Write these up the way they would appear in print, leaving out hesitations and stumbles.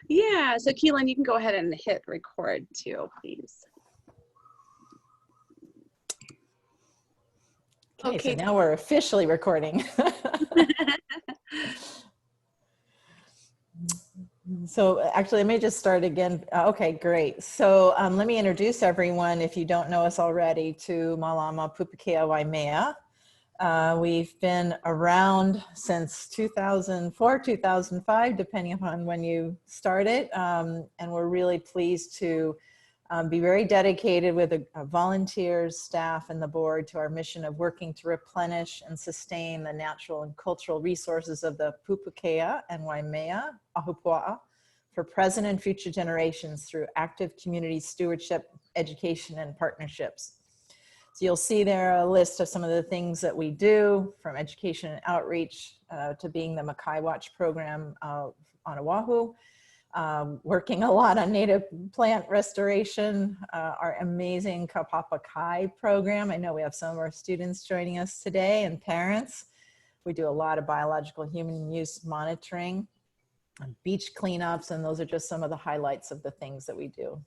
Yeah, so Keelan, you can go ahead and hit record too, please. Okay, so now we're officially recording. So actually, let me just start again. Okay, great. So let me introduce everyone, if you don't know us already, to Malama Pūpūkea-Waimea. We've been around since 2004, 2005, depending upon when you started. And we're really pleased to be very dedicated with the volunteers, staff, and the board to our mission of working to replenish and sustain the natural and cultural resources of the Pūpūkea and Waimea, Ahupua'a, for present and future generations through active community stewardship, education, and partnerships. So you'll see there a list of some of the things that we do, from education and outreach to being the Makai Watch program on Oahu, working a lot on native plant restoration, our amazing Kapo'o Kai program. I know we have some of our students joining us today and parents. We do a lot of biological human use monitoring, beach cleanups, and those are just some of the highlights of the things that we do.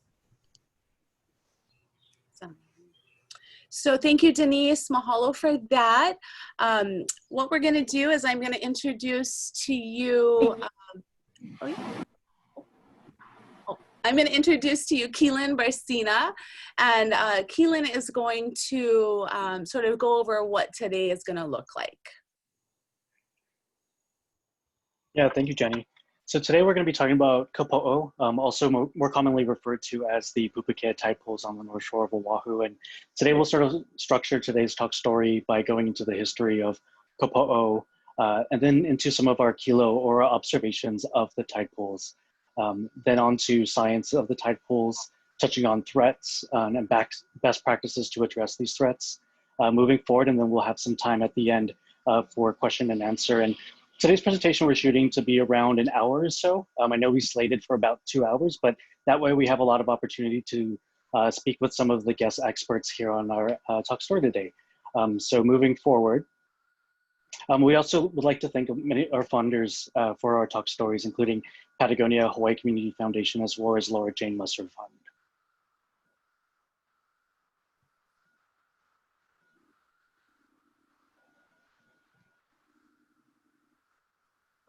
So thank you, Denise. Mahalo for that. What we're going to do is I'm going to introduce to you, I'm going to introduce to you Keelan Barcina, and Keelan is going to sort of go over what today is going to look like. Yeah, thank you, Jenny. So today we're going to be talking about Kapo'o, also more commonly referred to as the Pūpūkea tide pools on the north shore of Oahu. And today we'll sort of structure today's talk story by going into the history of Kapo'o, and then into some of our kilo or observations of the tide pools. Then on to science of the tide pools, touching on threats and best practices to address these threats moving forward. And then we'll have some time at the end for question and answer. And today's presentation we're shooting to be around an hour or so. I know we slated for about 2 hours, but that way we have a lot of opportunity to speak with some of the guest experts here on our talk story today. So moving forward, we also would like to thank many of our funders for our talk stories, including Patagonia Hawaii Community Foundation, as well as Laura Jane Musser Fund.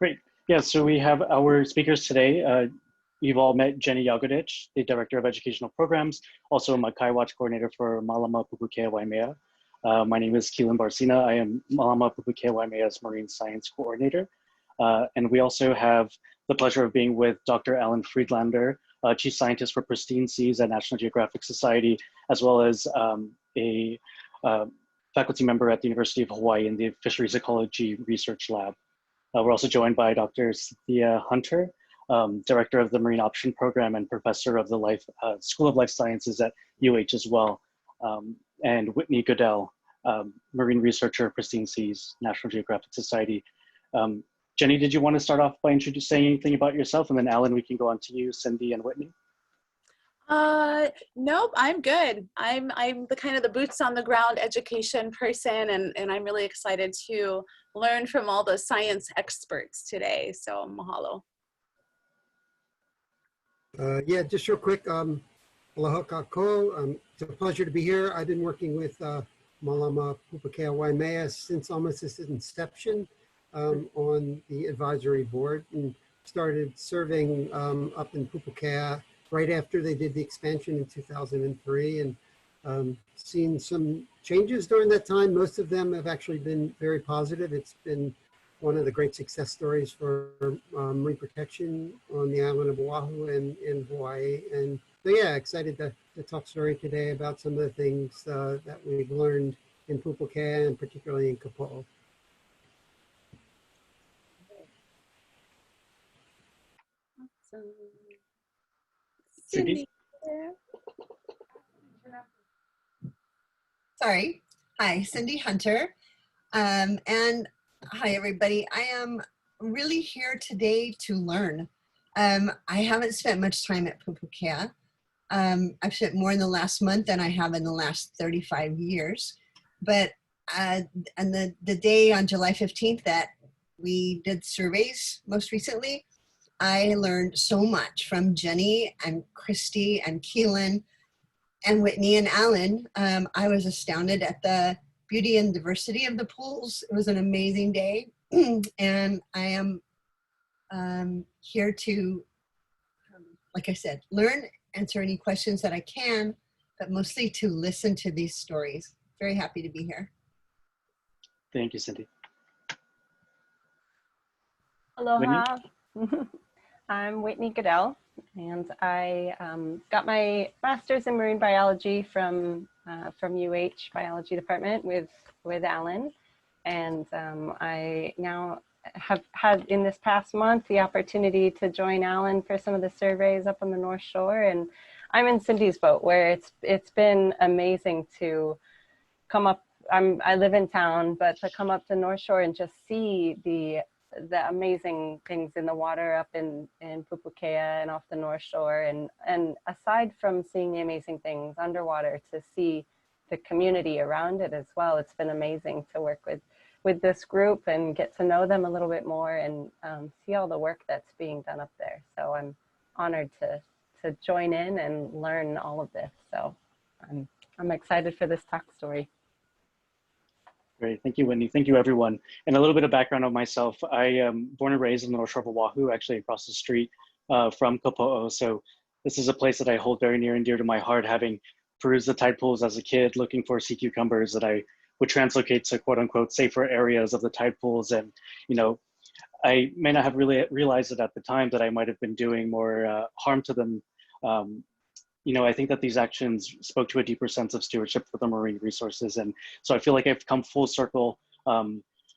Great. Yeah, so we have our speakers today. You've all met Jenny Yagodich, the Director of Educational Programs, also a Makai Watch Coordinator for Malama Pūpūkea-Waimea. My name is Keelan Barcina. I am Malama Pūpūkea-Waimea's Marine Science Coordinator. And we also have the pleasure of being with Dr. Alan Friedlander, Chief Scientist for Pristine Seas at National Geographic Society, as well as a faculty member at the University of Hawaii in the Fisheries Ecology Research Lab. We're also joined by Dr. Cynthia Hunter, Director of the Marine Option Program and Professor of the School of Life Sciences at UH as well, and Whitney Goodell, Marine Researcher, Pristine Seas, National Geographic Society. Jenny, did you want to start off by saying anything about yourself? And then Alan, we can go on to you, Cindy, and Whitney. Nope, I'm good. I'm the kind of the boots on the ground education person, and I'm really excited to learn from all the science experts today. So mahalo. Yeah, just real quick, aloha kākou. It's a pleasure to be here. I've been working with Malama Pūpūkea-Waimea since almost its inception on the advisory board, and started serving up in Pūpūkea right after they did the expansion in 2003, and seen some changes during that time. Most of them have actually been very positive. It's been one of the great success stories for marine protection on the island of Oahu and in Hawaii. And so yeah, excited to talk story today about some of the things that we've learned in Pūpūkea and particularly in Kapo'o. Awesome. Cindy? Sorry. Hi, Cindy Hunter. And hi, everybody. I am really here today to learn. I haven't spent much time at Pūpūkea. I've spent more in the last month than I have in the last 35 years. But on the day on July 15th that we did surveys most recently, I learned so much from Jenny and Christy and Keelan and Whitney and Alan. I was astounded at the beauty and diversity of the pools. It was an amazing day. And I am here to, like I said, learn, answer any questions that I can, but mostly to listen to these stories. Very happy to be here. Thank you, Cindy. Aloha. I'm Whitney Goodell, and I got my master's in marine biology from UH Biology Department with Alan, and I now have had in this past month the opportunity to join Alan for some of the surveys up on the North Shore, and I'm in Cindy's boat where it's been amazing to come up. I live in town, but to come up to North Shore and just see the amazing things in the water up in Pūpūkea and off the North Shore, and aside from seeing the amazing things underwater, to see the community around it as well. It's been amazing to work with this group and get to know them a little bit more, and see all the work that's being done up there. So I'm honored to join in and learn all of this. So I'm excited for this talk story. Great, thank you, Whitney. Thank you, everyone. And a little bit of background on myself. I am born and raised in the North Shore of Oahu, actually across the street from Kapo'o. So this is a place that I hold very near and dear to my heart, having perused the tide pools as a kid, looking for sea cucumbers that I would translocate to quote unquote safer areas of the tide pools. And, you know, I may not have really realized it at the time that I might have been doing more harm to them. You know, I think that these actions spoke to a deeper sense of stewardship for the marine resources. And so I feel like I've come full circle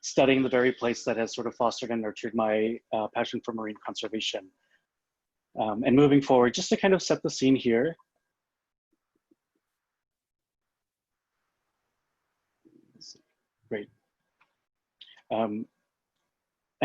studying the very place that has sort of fostered and nurtured my passion for marine conservation. And moving forward, just to kind of set the scene here. Great. I'm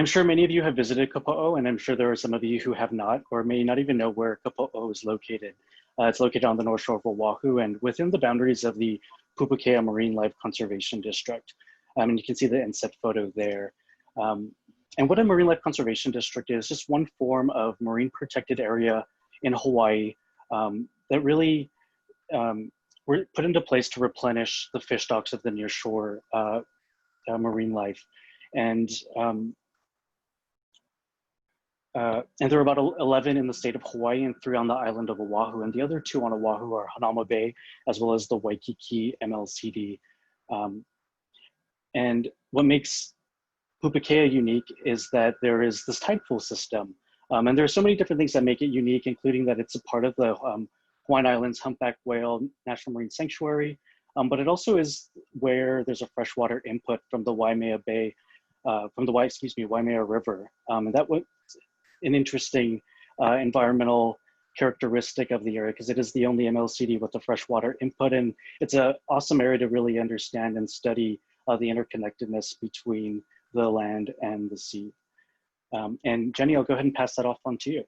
sure many of you have visited Kapo'o, and I'm sure there are some of you who have not, or may not even know where Kapo'o is located. It's located on the North Shore of Oahu and within the boundaries of the Pūpūkea Marine Life Conservation District. And you can see the inset photo there. And what a Marine Life Conservation District is just one form of marine protected area in Hawaii that really were put into place to replenish the fish stocks of the nearshore marine life. And there are about 11 in the state of Hawaii and 3 on the island of Oahu. And the other 2 on Oahu are Hanauma Bay, as well as the Waikiki MLCD. And what makes Pūpūkea unique is that there is this tide pool system. And there are so many different things that make it unique, including that it's a part of the Hawaiian Islands Humpback Whale National Marine Sanctuary. But it also is where there's a freshwater input from the Waimea Bay, Waimea River. And that was an interesting environmental characteristic of the area, because it is the only MLCD with a freshwater input, and it's an awesome area to really understand and study the interconnectedness between the land and the sea. And Jenny, I'll go ahead and pass that off on to you.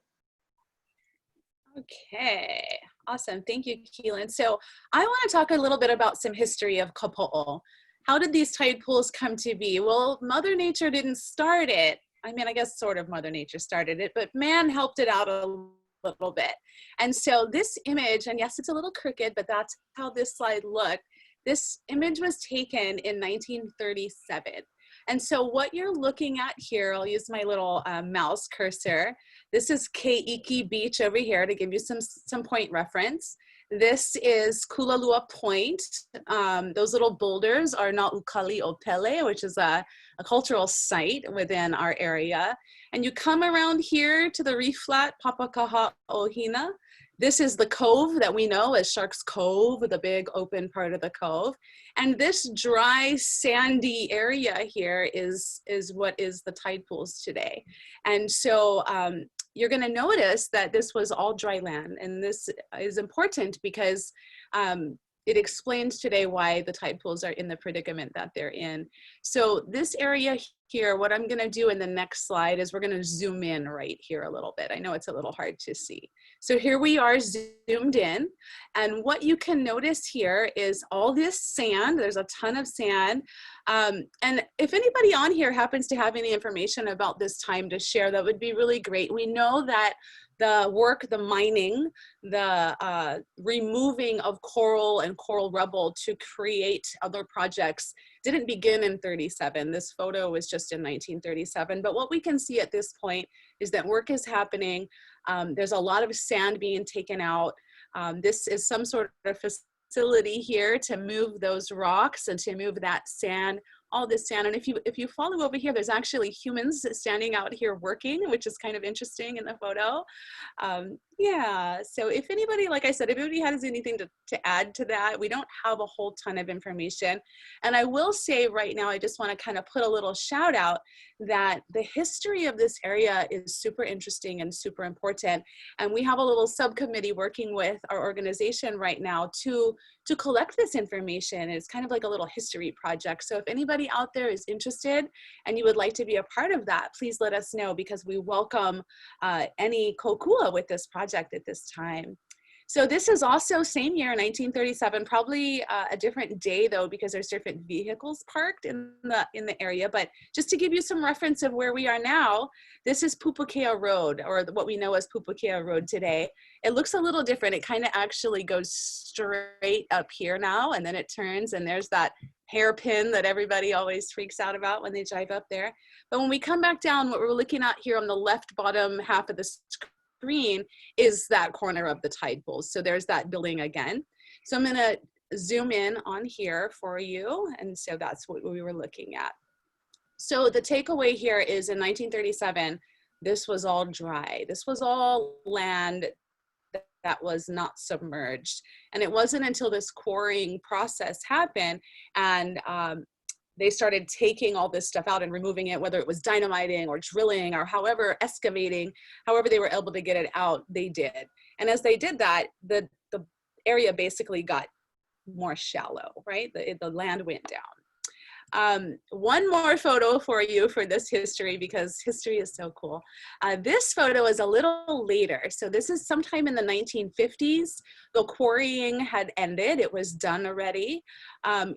Okay, awesome. Thank you, Keelan. So I want to talk a little bit about some history of Kapo'o. How did these tide pools come to be? Well, Mother Nature didn't start it. I mean, I guess sort of Mother Nature started it, but man helped it out a little bit. And so this image, and yes, it's a little crooked, but that's how this slide looked. This image was taken in 1937. And so what you're looking at here, I'll use my little mouse cursor. This is Keiki Beach over here to give you some point reference. This is Kulalua Point. Those little boulders are Na'ukali Opele, which is a cultural site within our area. And you come around here to the reef flat, Papakaha'ohina. This is the cove that we know as Shark's Cove, the big open part of the cove. And this dry, sandy area here is what is the tide pools today. And so you're gonna notice that this was all dry land. And this is important because it explains today why the tide pools are in the predicament that they're in. So this area here, what I'm going to do in the next slide is we're going to zoom in right here a little bit. I know it's a little hard to see. So here we are zoomed in, and what you can notice here is all this sand. There's a ton of sand. And if anybody on here happens to have any information about this time to share, that would be really great. We know that the work, the mining, the removing of coral and coral rubble to create other projects didn't begin in 37. This photo was just in 1937. But what we can see at this point is that work is happening. There's a lot of sand being taken out. This is some sort of facility here to move those rocks and to move that sand, all this sand. And if you follow over here, there's actually humans standing out here working, which is kind of interesting in the photo. Yeah, so if anybody, like I said, if anybody has anything to add to that, we don't have a whole ton of information. And I will say right now, I just want to kind of put a little shout out that the history of this area is super interesting and super important. And we have a little subcommittee working with our organization right now to collect this information. It's kind of like a little history project. So if anybody out there is interested and you would like to be a part of that, please let us know, because we welcome any kokua with this project at this time. So this is also same year, 1937, probably a different day though, because there's different vehicles parked in the area. But just to give you some reference of where we are now, this is Pūpūkea Road, or what we know as Pūpūkea Road today. It looks a little different. It kind of actually goes straight up here now, and then it turns, and there's that hairpin that everybody always freaks out about when they drive up there. But when we come back down, what we're looking at here on the left bottom half of the screen is that corner of the tide pools. So there's that building again. So I'm going to zoom in on here for you. And so that's what we were looking at. So the takeaway here is in 1937, this was all dry. This was all land that was not submerged. And it wasn't until this quarrying process happened and they started taking all this stuff out and removing it, whether it was dynamiting or drilling or however, excavating, however they were able to get it out, they did. And as they did that, the area basically got more shallow, right? The land went down. One more photo for you for this history, because history is so cool. This photo is a little later. So this is sometime in the 1950s. The quarrying had ended. It was done already.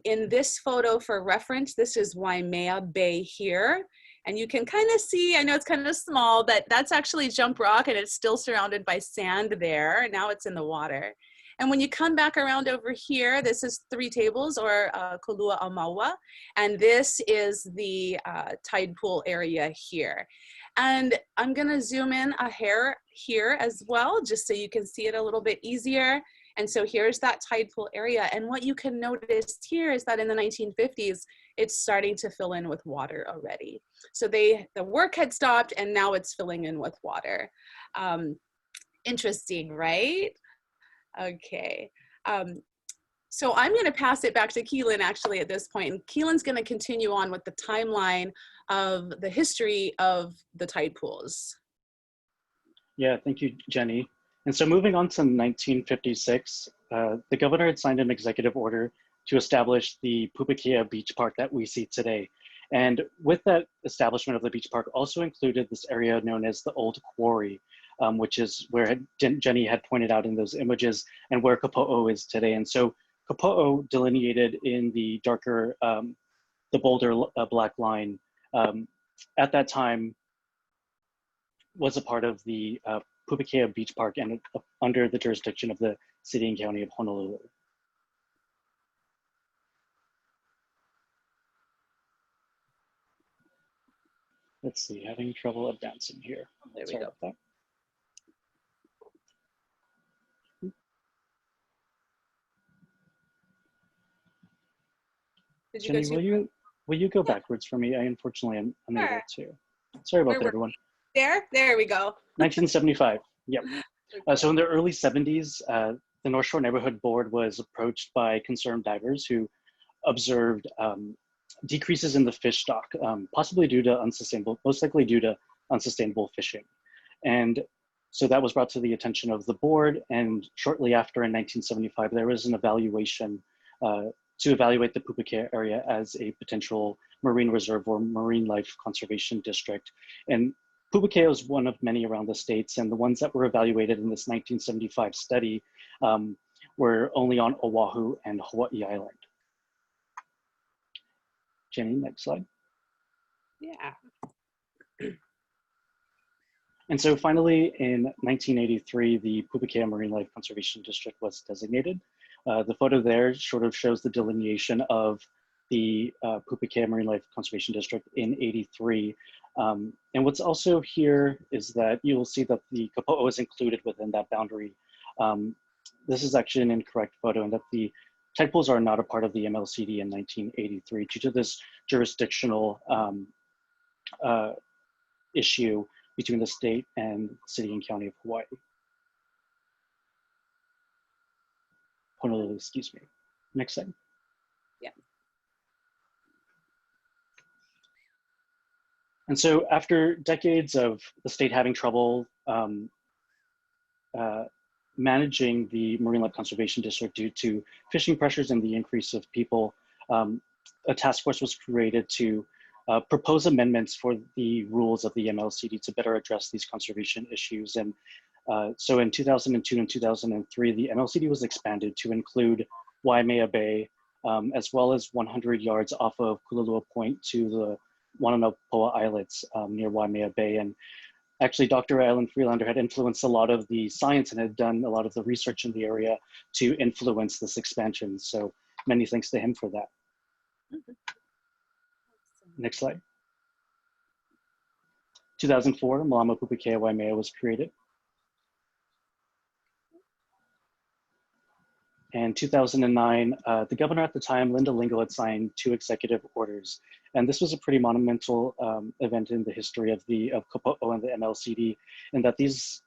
In this photo, for reference, this is Waimea Bay here. And you can kind of see, I know it's kind of small, but that's actually jump rock, and it's still surrounded by sand there. Now it's in the water. And when you come back around over here, this is Three Tables, or Kolua Amawa, and this is the tide pool area here. And I'm gonna zoom in a hair here as well, just so you can see it a little bit easier. And so here's that tide pool area. And what you can notice here is that in the 1950s, it's starting to fill in with water already. So the work had stopped, and now it's filling in with water. Interesting, right? Okay, so I'm going to pass it back to Keelan actually at this point, and Keelan's going to continue on with the timeline of the history of the tide pools. Yeah, thank you, Jenny. And so moving on to 1956, the governor had signed an executive order to establish the Pūpūkea Beach Park that we see today. And with that establishment of the beach park also included this area known as the Old Quarry, which is where Jenny had pointed out in those images, and where Kapo'o is today. And so Kapo'o, delineated in the darker, the bolder black line, at that time was a part of the Pūpūkea Beach Park and under the jurisdiction of the city and county of Honolulu. Let's see, having trouble advancing here. There we Sorry go. about that. Did you Jenny, go will you go backwards for me? I unfortunately am unable to. Sorry about that, everyone. There we go. 1975, yep. So in the early 70s, the North Shore Neighborhood Board was approached by concerned divers who observed decreases in the fish stock, possibly due to most likely due to unsustainable fishing. And so that was brought to the attention of the board, and shortly after in 1975, there was an evaluation to evaluate the Pūpūkea area as a potential marine reserve or marine life conservation district. And Pūpūkea was one of many around the states, and the ones that were evaluated in this 1975 study were only on Oahu and Hawaii Island. Jenny, next slide. Yeah. And so finally, in 1983, the Pūpūkea Marine Life Conservation District was designated. The photo there sort of shows the delineation of the Pūpūkea Marine Life Conservation District in '83. And what's also here is that you'll see that the Kapo'o is included within that boundary. This is actually an incorrect photo, and that the tide pools are not a part of the MLCD in 1983 due to this jurisdictional issue between the state and city and county of Hawaii. Honolulu, excuse me. Next slide. Yeah. And so after decades of the state having trouble managing the Marine Life Conservation District due to fishing pressures and the increase of people, a task force was created to propose amendments for the rules of the MLCD to better address these conservation issues. And so in 2002 and 2003, the MLCD was expanded to include Waimea Bay, as well as 100 yards off of Kululua Point to the Wananopoa Islets near Waimea Bay. And actually, Dr. Alan Freelander had influenced a lot of the science and had done a lot of the research in the area to influence this expansion. So many thanks to him for that. Mm-hmm. Next slide. 2004, Malama Pūpūkea-Waimea was created. And 2009, the governor at the time, Linda Lingle, had signed 2 executive orders. And this was a pretty monumental event in the history of Kapo'o and the MLCD, in that these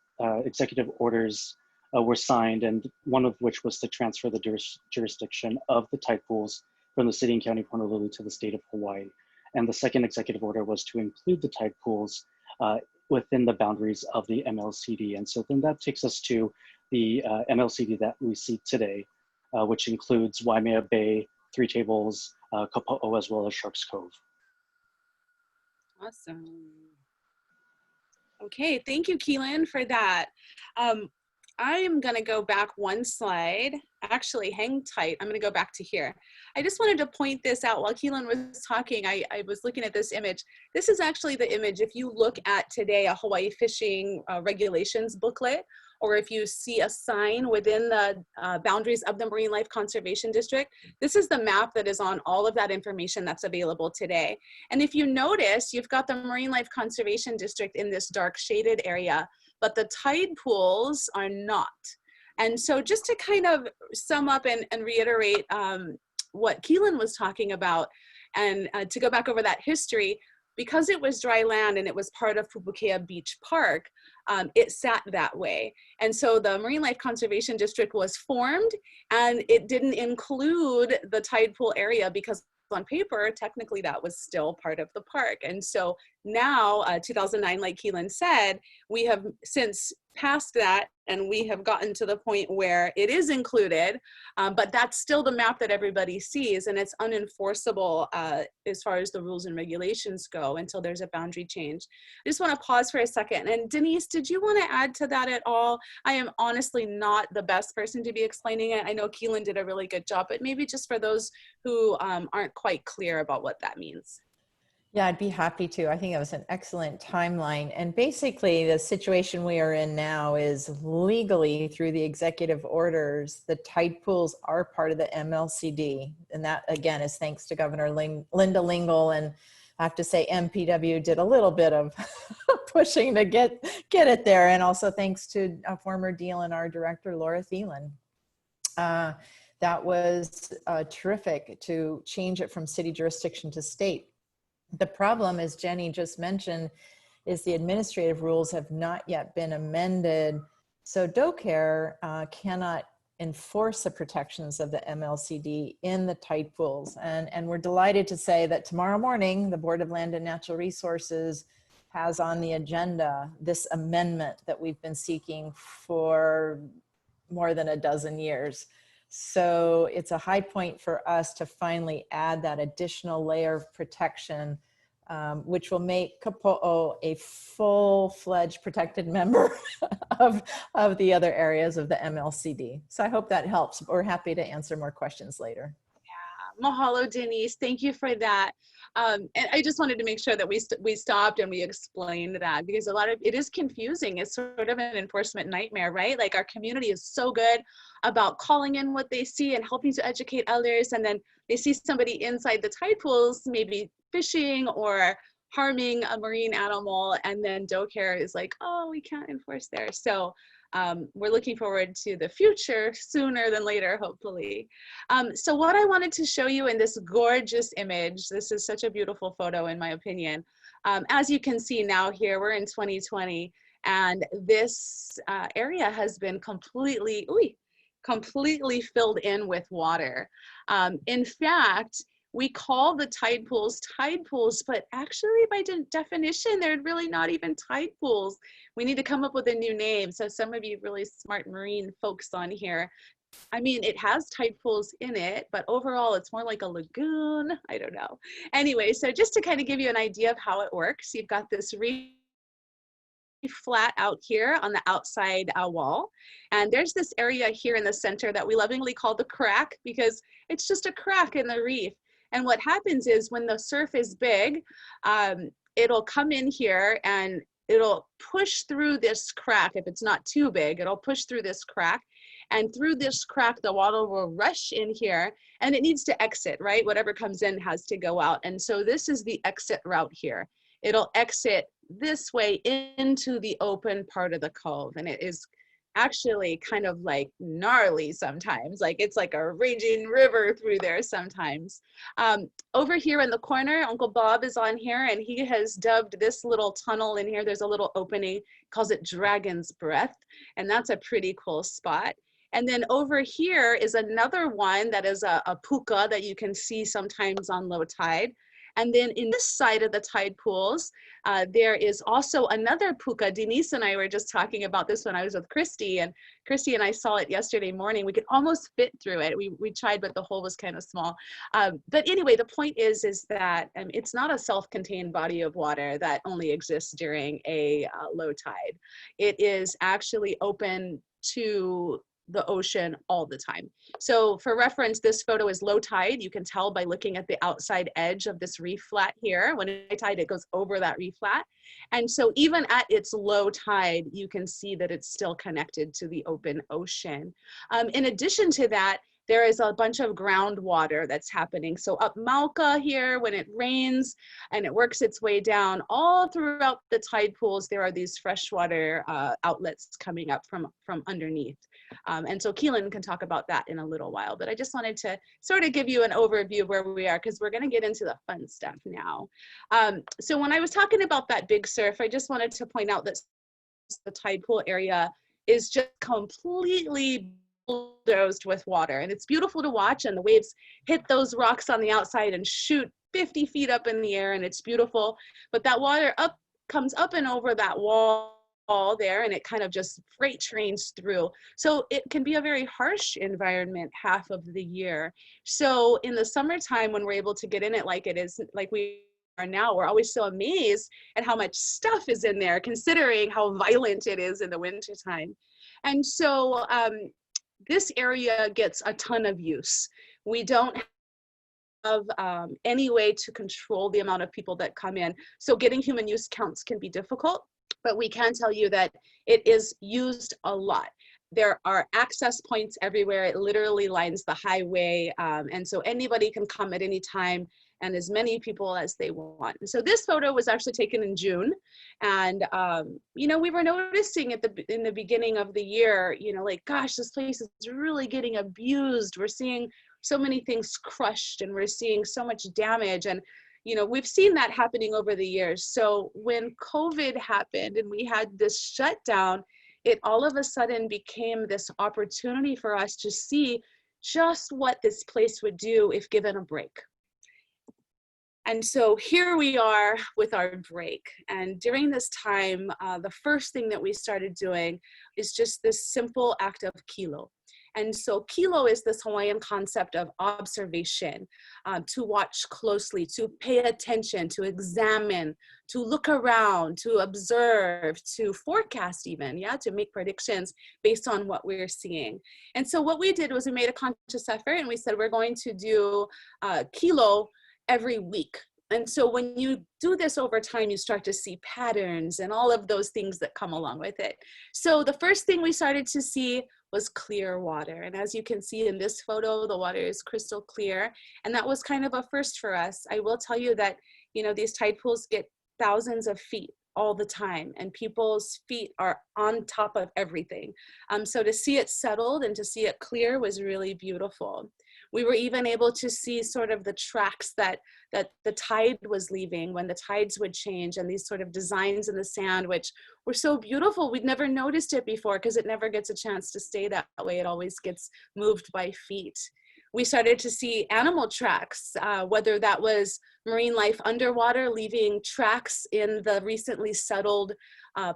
executive orders were signed, and one of which was to transfer the jurisdiction of the tide pools from the city and county of Honolulu to the state of Hawaii. And the second executive order was to include the tide pools within the boundaries of the MLCD. And so then that takes us to the MLCD that we see today, which includes Waimea Bay, Three Tables, Kapo'o, as well as Sharks Cove. Awesome. Okay, thank you, Keelan, for that. I am going to go back one slide. Actually, hang tight. I'm going to go back to here. I just wanted to point this out while Keelan was talking. I was looking at this image. This is actually the image. If you look at today a Hawaii fishing regulations booklet, or if you see a sign within the boundaries of the Marine Life Conservation District, this is the map that is on all of that information that's available today. And if you notice, you've got the Marine Life Conservation District in this dark shaded area, but the tide pools are not. And so just to kind of sum up and reiterate what Keelan was talking about, and to go back over that history, because it was dry land and it was part of Pūpūkea Beach Park, it sat that way. And so the Marine Life Conservation District was formed, and it didn't include the tide pool area because on paper, technically that was still part of the park. And so now, 2009, like Keelan said, we have since passed that, and we have gotten to the point where it is included, but that's still the map that everybody sees, and it's unenforceable as far as the rules and regulations go until there's a boundary change. I just want to pause for a second. And Denise, did you want to add to that at all? I am honestly not the best person to be explaining it. I know Keelan did a really good job, but maybe just for those who aren't quite clear about what that means. Yeah, I'd be happy to. I think that was an excellent timeline. And basically the situation we are in now is legally through the executive orders, the tide pools are part of the MLCD. And that again is thanks to Governor Linda Lingle. And I have to say MPW did a little bit of pushing to get it there. And also thanks to a former DLNR director, Laura Thielen. That was terrific to change it from city jurisdiction to state. The problem, as Jenny just mentioned, is the administrative rules have not yet been amended. So DoCare cannot enforce the protections of the MLCD in the tide pools. And we're delighted to say that tomorrow morning, the Board of Land and Natural Resources has on the agenda this amendment that we've been seeking for more than a dozen years. So it's a high point for us to finally add that additional layer of protection, which will make Kapo'o a full-fledged protected member of the other areas of the MLCD. So I hope that helps. We're happy to answer more questions later. Mahalo, Denise. Thank you for that. And I just wanted to make sure that we stopped and we explained that, because it is confusing. It's sort of an enforcement nightmare, right? Like, our community is so good about calling in what they see and helping to educate others. And then they see somebody inside the tide pools, maybe fishing or harming a marine animal. And then DoCare is like, oh, we can't enforce there. So we're looking forward to the future sooner than later, hopefully. So what I wanted to show you in this gorgeous image, this is such a beautiful photo in my opinion. As you can see now here, we're in 2020, and this area has been completely filled in with water. In fact, we call the tide pools, but actually by definition, they're really not even tide pools. We need to come up with a new name. So some of you really smart marine folks on here, I mean, it has tide pools in it, but overall it's more like a lagoon. I don't know. Anyway, so just to kind of give you an idea of how it works, you've got this reef flat out here on the outside wall. And there's this area here in the center that we lovingly call the crack, because it's just a crack in the reef. And what happens is when the surf is big, it'll come in here and it'll push through this crack. If it's not too big, it'll push through this crack. And through this crack, the water will rush in here and it needs to exit, right? Whatever comes in has to go out. And so this is the exit route here. It'll exit this way into the open part of the cove. And it is actually kind of like gnarly sometimes, like it's like a raging river through there sometimes. Over here in the corner, Uncle Bob is on here and he has dubbed this little tunnel in here, there's a little opening, calls it Dragon's Breath, and that's a pretty cool spot. And then over here is another one that is a puka that you can see sometimes on low tide. And then in this side of the tide pools, there is also another puka. Denise and I were just talking about this when I was with Christy, and Christy and I saw it yesterday morning. We could almost fit through it. We tried, but the hole was kind of small. But anyway, the point is that it's not a self-contained body of water that only exists during a low tide. It is actually open to the ocean all the time. So for reference, this photo is low tide. You can tell by looking at the outside edge of this reef flat here. When it's high tide, it goes over that reef flat. And so even at its low tide, you can see that it's still connected to the open ocean. In addition to that, there is a bunch of groundwater that's happening. So up Mauka here, when it rains and it works its way down, all throughout the tide pools, there are these freshwater outlets coming up from underneath. And so Keelan can talk about that in a little while, but I just wanted to sort of give you an overview of where we are, because we're going to get into the fun stuff now. So when I was talking about that big surf, I just wanted to point out that the tide pool area is just completely bulldozed with water, and it's beautiful to watch, and the waves hit those rocks on the outside and shoot 50 feet up in the air, and it's beautiful. But that water comes up and over that wall there, and it kind of just freight trains through. So it can be a very harsh environment half of the year. So in the summertime, when we're able to get in it like it is, like we are now, we're always so amazed at how much stuff is in there, considering how violent it is in the wintertime. And so this area gets a ton of use. We don't have any way to control the amount of people that come in. So getting human use counts can be difficult, but we can tell you that it is used a lot. There are access points everywhere. It literally lines the highway. And so anybody can come at any time, and as many people as they want. And so this photo was actually taken in June. And, you know, we were noticing in the beginning of the year, you know, like, gosh, this place is really getting abused. We're seeing so many things crushed, and we're seeing so much damage. And, you know, we've seen that happening over the years. So when COVID happened and we had this shutdown, it all of a sudden became this opportunity for us to see just what this place would do if given a break. And so here we are with our break. And during this time, the first thing that we started doing is just this simple act of kilo. And so kilo is this Hawaiian concept of observation, to watch closely, to pay attention, to examine, to look around, to observe, to forecast even, yeah, to make predictions based on what we're seeing. And so what we did was we made a conscious effort and we said we're going to do kilo every week. And so when you do this over time, you start to see patterns and all of those things that come along with it. So the first thing we started to see was clear water. And as you can see in this photo, the water is crystal clear. And that was kind of a first for us. I will tell you that, you know, these tide pools get thousands of feet all the time, and people's feet are on top of everything. So to see it settled and to see it clear was really beautiful. We were even able to see sort of the tracks that the tide was leaving when the tides would change, and these sort of designs in the sand, which were so beautiful. We'd never noticed it before because it never gets a chance to stay that way. It always gets moved by feet. We started to see animal tracks, whether that was marine life underwater, leaving tracks in the recently settled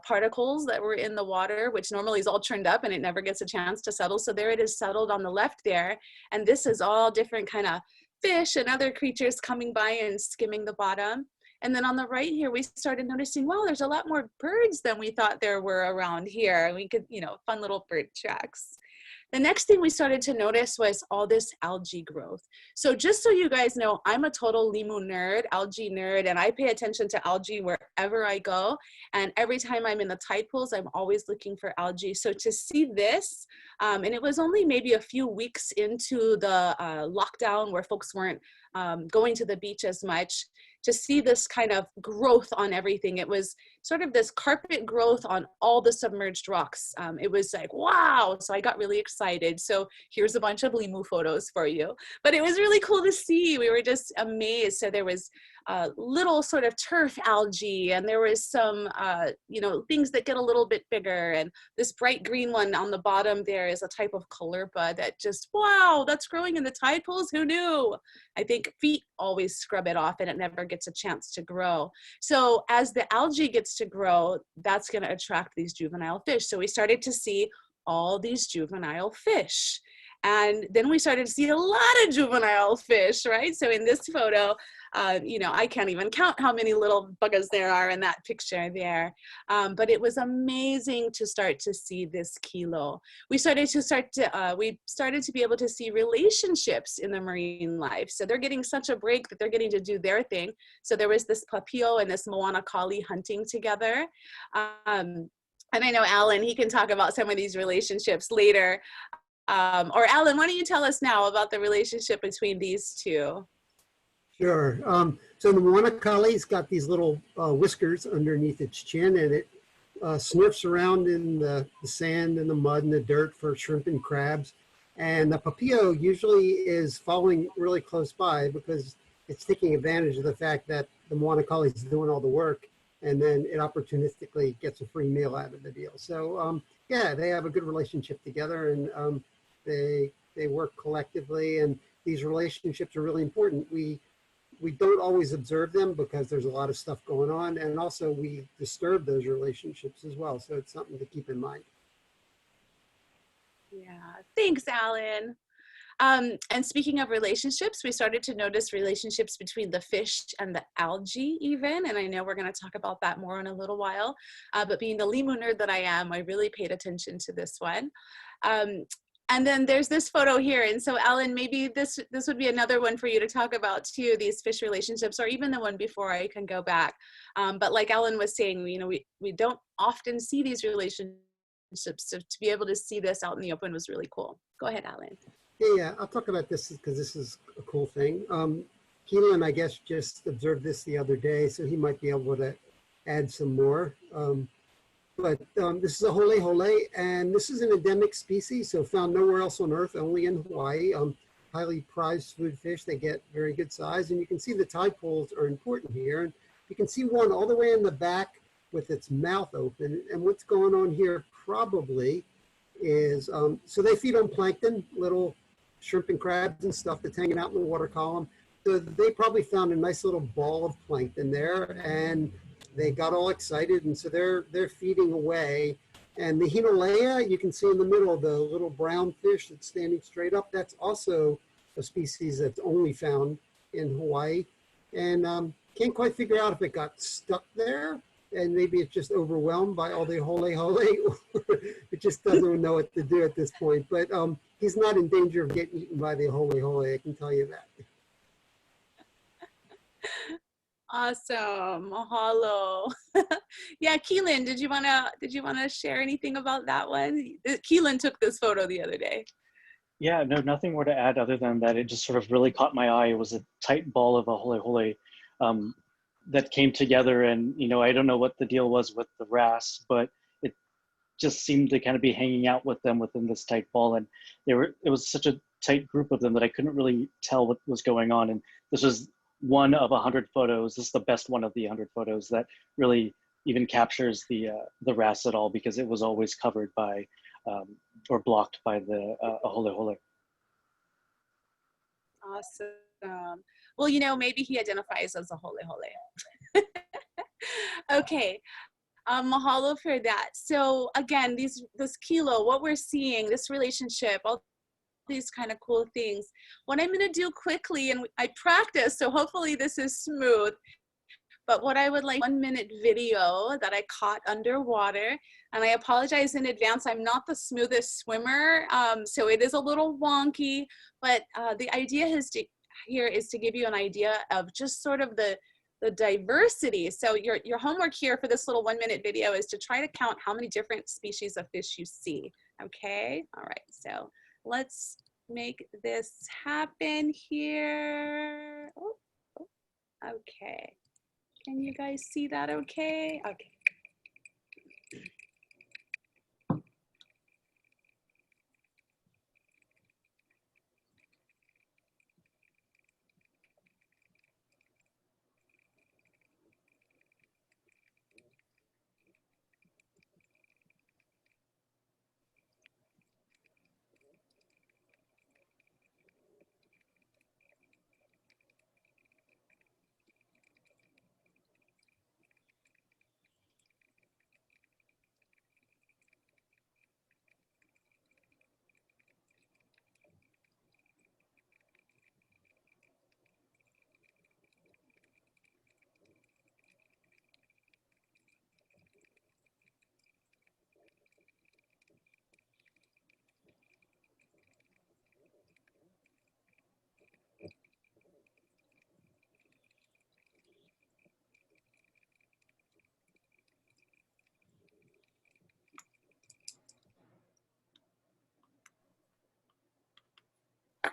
particles that were in the water, which normally is all churned up and it never gets a chance to settle. So there it is settled on the left there. And this is all different kind of fish and other creatures coming by and skimming the bottom. And then on the right here, we started noticing, wow, there's a lot more birds than we thought there were around here. We could, you know, fun little bird tracks. The next thing we started to notice was all this algae growth. So just so you guys know, I'm a total limu nerd, algae nerd, and I pay attention to algae wherever I go. And every time I'm in the tide pools, I'm always looking for algae. So to see this, and it was only maybe a few weeks into the lockdown where folks weren't going to the beach as much, to see this kind of growth on everything. It was sort of this carpet growth on all the submerged rocks. It was like, wow. So I got really excited. So here's a bunch of limu photos for you. But it was really cool to see. We were just amazed. So there was little sort of turf algae, and there was some, you know, things that get a little bit bigger. And this bright green one on the bottom there is a type of caulerpa that just, wow, that's growing in the tide pools. Who knew? I think feet always scrub it off and it never gets a chance to grow. So as the algae gets to grow, that's going to attract these juvenile fish. So we started to see all these juvenile fish. And then we started to see a lot of juvenile fish, right? So in this photo, you know, I can't even count how many little buggas there are in that picture there. But it was amazing to start to see this kilo. We started to be able to see relationships in the marine life. So they're getting such a break that they're getting to do their thing. So there was this Papio and this Moana Kali hunting together. And I know Alan, he can talk about some of these relationships later. Or Alan, why don't you tell us now about the relationship between these two? Sure. So the Moana Kali's got these little whiskers underneath its chin, and it sniffs around in the sand and the mud and the dirt for shrimp and crabs. And the Papio usually is following really close by because it's taking advantage of the fact that the Moana Kali is doing all the work, and then it opportunistically gets a free meal out of the deal. So yeah, they have a good relationship together, and they work collectively, and these relationships are really important. We don't always observe them because there's a lot of stuff going on, and also we disturb those relationships as well. So it's something to keep in mind. Yeah, thanks, Alan. And speaking of relationships, we started to notice relationships between the fish and the algae even, and I know we're going to talk about that more in a little while, but being the limu nerd that I am, I really paid attention to this one. And then there's this photo here, and so Alan, maybe this would be another one for you to talk about too, these fish relationships, or even the one before. I can go back. But like Alan was saying, you know, we don't often see these relationships, so to be able to see this out in the open was really cool. Go ahead, Alan. Yeah, I'll talk about this because this is a cool thing. Keelan, I guess, just observed this the other day, so he might be able to add some more. But this is a hole hole, and this is an endemic species, so found nowhere else on Earth, only in Hawaii. Highly prized food fish. They get very good size, and you can see the tide pools are important here. And you can see one all the way in the back with its mouth open. And what's going on here probably is, so they feed on plankton, little shrimp and crabs and stuff that's hanging out in the water column. So they probably found a nice little ball of plankton there, and they got all excited, and so they're feeding away And the Hinolea, you can see in the middle, the little brown fish that's standing straight up, that's also a species that's only found in Hawaii. And can't quite figure out if it got stuck there and maybe it's just overwhelmed by all the hole, it just doesn't know what to do at this point. But he's not in danger of getting eaten by the hole, I can tell you that. Awesome, mahalo. Yeah, Keelan, did you wanna share anything about that one? Keelan took this photo the other day. Yeah, no, nothing more to add other than that it just sort of really caught my eye. It was a tight ball of a hole that came together, and I don't know what the deal was with the wrasse, but it just seemed to kind of be hanging out with them within this tight ball, and it was such a tight group of them that I couldn't really tell what was going on. And this was one of 100 photos. This is the best one of the 100 photos that really even captures the wrasse at all, because it was always covered by or blocked by the hole. Awesome. Well, maybe he identifies as a hole. Okay. Mahalo for that. So again, this kilo, what we're seeing, this relationship, all these kind of cool things. What I'm going to do quickly, and I practice, so hopefully this is smooth, but what I would like, 1-minute video that I caught underwater, and I apologize in advance, I'm not the smoothest swimmer, so it is a little wonky, but the idea here is to give you an idea of just sort of the diversity. So your homework here for this little 1-minute video is to try to count how many different species of fish you see, okay? All right, so let's make this happen here. Oh, okay. Can you guys see that okay? Okay.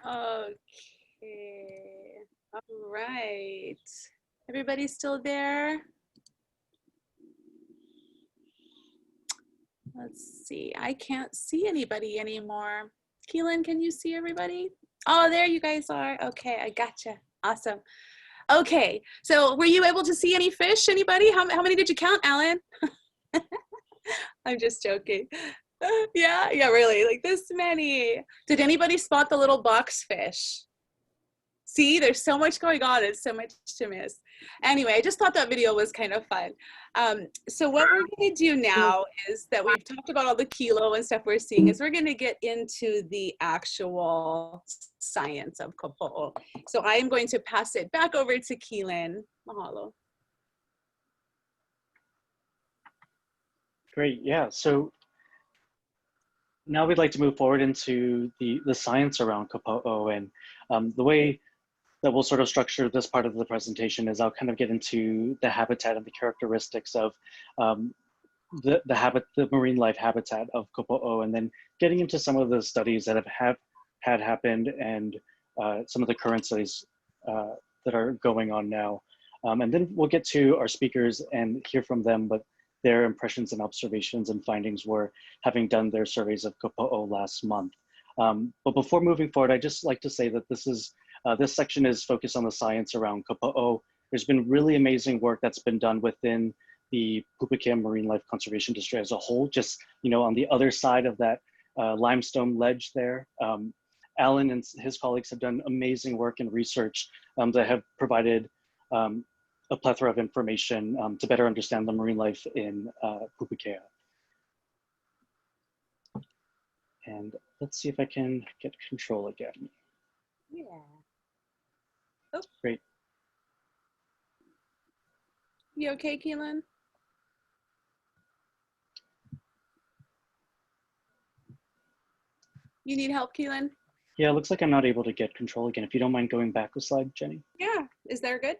Okay, all right. Everybody still there? Let's see, I can't see anybody anymore. Keelan, can you see everybody? Oh, there you guys are. Okay, I gotcha. Awesome. Okay, so were you able to see any fish? Anybody? How many did you count, Alan? I'm just joking. Yeah, really, like this many. Did anybody spot the little box fish? See, there's so much going on. It's so much to miss. Anyway, I just thought that video was kind of fun. So what we're going to do now is that we've talked about all the kilo and stuff we're seeing, is we're going to get into the actual science of Kapo'o. So I am going to pass it back over to Keelan. Mahalo. Great, yeah. So now we'd like to move forward into the science around Kapo'o, and the way that we'll sort of structure this part of the presentation is I'll kind of get into the habitat and the characteristics of the marine life habitat of Kapo'o, and then getting into some of the studies that have happened and some of the current studies that are going on now. And then we'll get to our speakers and hear from them, but their impressions and observations and findings were having done their surveys of Kapo'o last month. But before moving forward, I'd just like to say that this section is focused on the science around Kapo'o. There's been really amazing work that's been done within the Pūpūkea Marine Life Conservation District as a whole, just on the other side of that limestone ledge there. Alan and his colleagues have done amazing work and research that have provided a plethora of information to better understand the marine life in Pūpūkea. And let's see if I can get control again. Yeah. Oh. Great. You okay, Keelan? You need help, Keelan? Yeah, it looks like I'm not able to get control again. If you don't mind going back a slide, Jenny. Yeah. Is there good?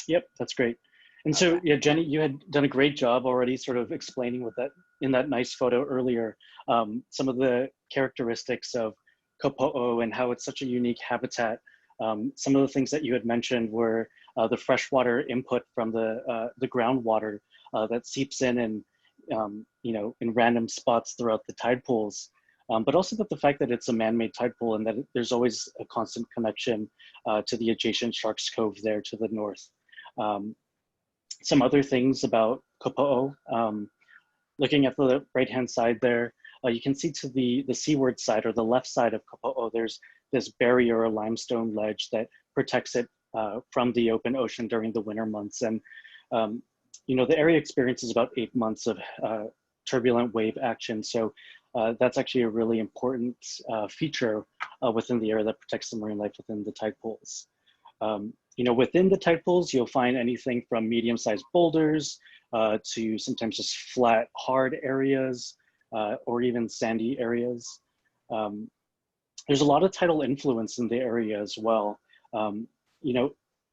Yep, that's great. And so, Okay. yeah, Jenny, you had done a great job already sort of explaining with that in that nice photo earlier, some of the characteristics of Kapo'o and how it's such a unique habitat. Some of the things that you had mentioned were the freshwater input from the groundwater that seeps in and, you know, in random spots throughout the tide pools. But also that the fact that it's a man-made tide pool and that there's always a constant connection to the adjacent Sharks Cove there to the north. Some other things about Kapo'o, looking at the right-hand side there, you can see to the seaward side or the left side of Kapo'o, there's this barrier or limestone ledge that protects it from the open ocean during the winter months. And, you know, the area experiences about 8 months of turbulent wave action. So that's actually a really important feature within the area that protects the marine life within the tide pools. You know, within the tide pools, you'll find anything from medium-sized boulders to sometimes just flat, hard areas or even sandy areas. There's a lot of tidal influence in the area as well. You know,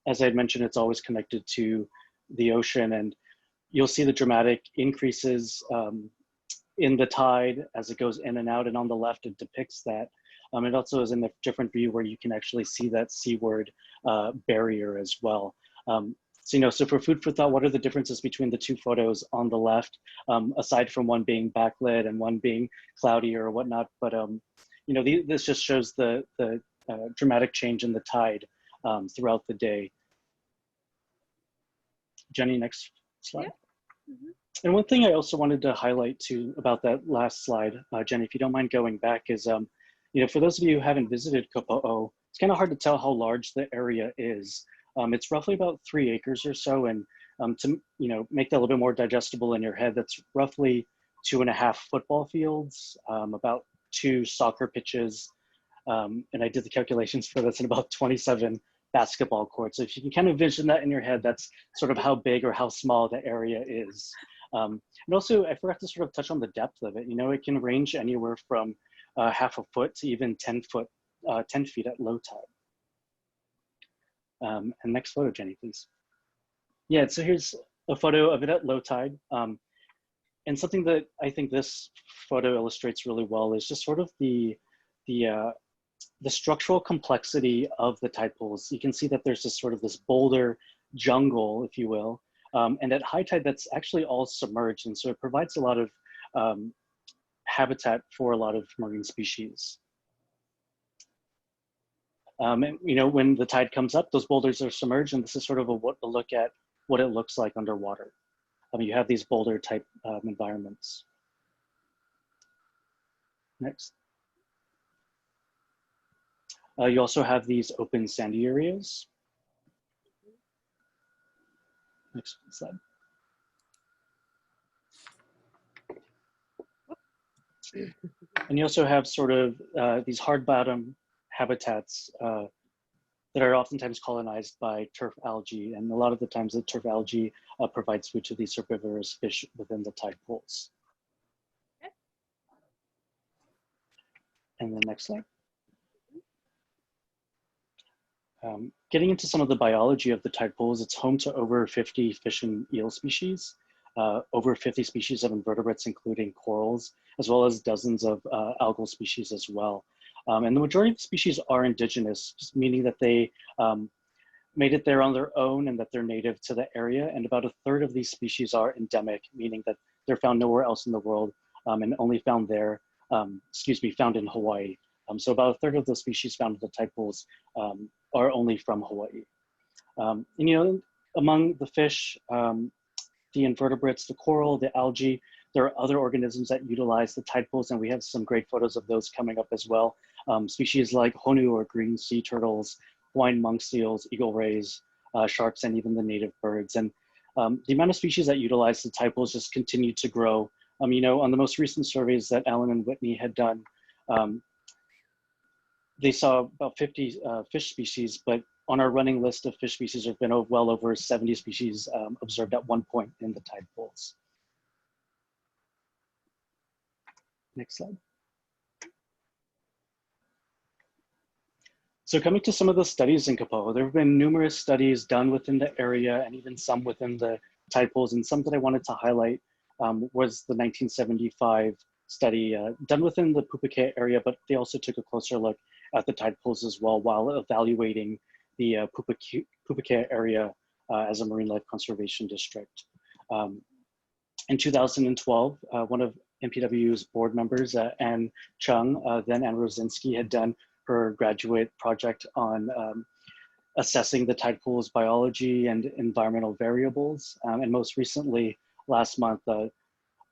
as I mentioned, it's always connected to the ocean, and you'll see the dramatic increases in the tide as it goes in and out, and on the left it depicts that. It also is in a different view where you can actually see that seaward barrier as well. So, you know, so for food for thought, what are the differences between the two photos on the left, aside from one being backlit and one being cloudy or whatnot? But, you know, this just shows the dramatic change in the tide throughout the day. Jenny, next slide. Yeah. Mm-hmm. And one thing I also wanted to highlight too about that last slide, Jenny, if you don't mind going back, is you know, for those of you who haven't visited Kapo'o, it's kind of hard to tell how large the area is. It's roughly about 3 acres or so, and to, you know, make that a little bit more digestible in your head, that's roughly 2.5 football fields, about 2 soccer pitches, and I did the calculations for this, in about 27 basketball courts. So if you can kind of envision that in your head, that's sort of how big or how small the area is. And also, I forgot to sort of touch on the depth of it. You know, it can range anywhere from half a foot to even 10 feet at low tide. And next photo, Jenny, please. Yeah, so here's a photo of it at low tide. And something that I think this photo illustrates really well is just sort of the structural complexity of the tide pools. You can see that there's this sort of this boulder jungle, if you will. And at high tide, that's actually all submerged. And so it provides a lot of habitat for a lot of marine species. And, you know, when the tide comes up, those boulders are submerged, and this is sort of a look at what it looks like underwater. You have these boulder type environments. Next. You also have these open sandy areas. Next slide. And you also have sort of these hard bottom habitats that are oftentimes colonized by turf algae. And a lot of the times the turf algae provides food to these herbivorous fish within the tide pools. Okay. And the next slide. Getting into some of the biology of the tide pools, it's home to over 50 fish and eel species, over 50 species of invertebrates, including corals, as well as dozens of algal species as well. And the majority of the species are indigenous, just meaning that they made it there on their own and that they're native to the area. And about 1/3 of these species are endemic, meaning that they're found nowhere else in the world and only found there, found in Hawaii. So about 1/3 of the species found in the tide pools are only from Hawaii. And, you know, among the fish, the invertebrates, the coral, the algae, there are other organisms that utilize the tide pools, and we have some great photos of those coming up as well. Species like honu or green sea turtles, Hawaiian monk seals, eagle rays, sharks, and even the native birds. And the amount of species that utilize the tide pools just continue to grow. You know, on the most recent surveys that Alan and Whitney had done, they saw about 50 fish species, but on our running list of fish species, there have been well over 70 species observed at one point in the tide pools. Next slide. So coming to some of the studies in Kapo'o, there have been numerous studies done within the area and even some within the tide pools. And some that I wanted to highlight was the 1975 study done within the Pūpūkea area, but they also took a closer look at the tide pools as well while evaluating the Pūpūkea area as a marine life conservation district. In 2012, one of MPW's board members, Anne Chung, then Anne Rosinski, had done her graduate project on assessing the tide pools biology and environmental variables. And most recently, last month,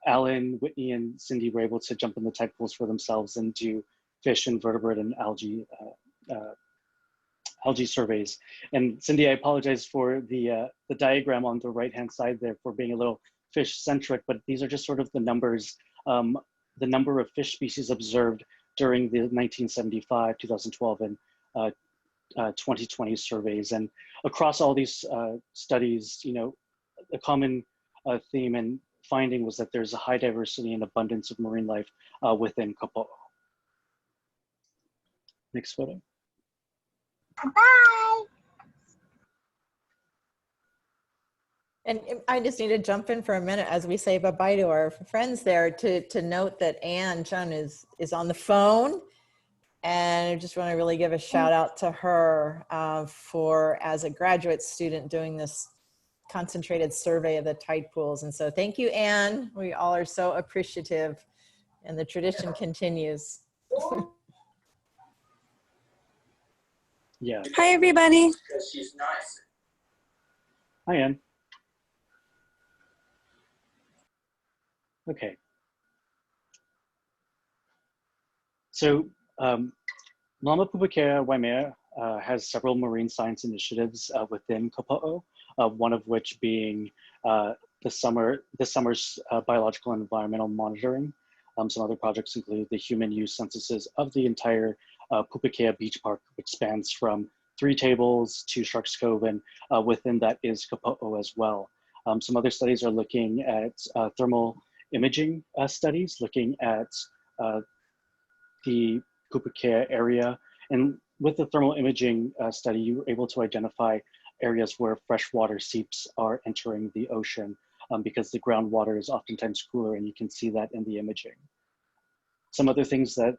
Alan, Whitney, and Cindy were able to jump in the tide pools for themselves and do fish, invertebrate, and algae surveys. And Cindy, I apologize for the diagram on the right-hand side there for being a little fish-centric, but these are just sort of the numbers, the number of fish species observed during the 1975, 2012, and 2020 surveys. And across all these studies, you know, a common theme and finding was that there's a high diversity and abundance of marine life within Kapo'o. Next photo. Bye. And I just need to jump in for a minute as we say bye-bye to our friends there to note that Anne Chun is on the phone. And I just want to really give a shout out to her for, as a graduate student, doing this concentrated survey of the tide pools. And so thank you, Anne. We all are so appreciative, and the tradition continues. Yeah. Hi, everybody. She's nice. Hi, Anne. Okay. So Malama Pūpūkea-Waimea has several marine science initiatives within Kapo'o, one of which being this summer's biological and environmental monitoring. Some other projects include the human use censuses of the entire Pūpūkea Beach Park, which spans from 3 tables to Sharks Cove, and within that is Kapo'o as well. Some other studies are looking at thermal imaging studies, looking at the Pūpūkea area. And with the thermal imaging study, you were able to identify areas where freshwater seeps are entering the ocean because the groundwater is oftentimes cooler, and you can see that in the imaging. Some other things that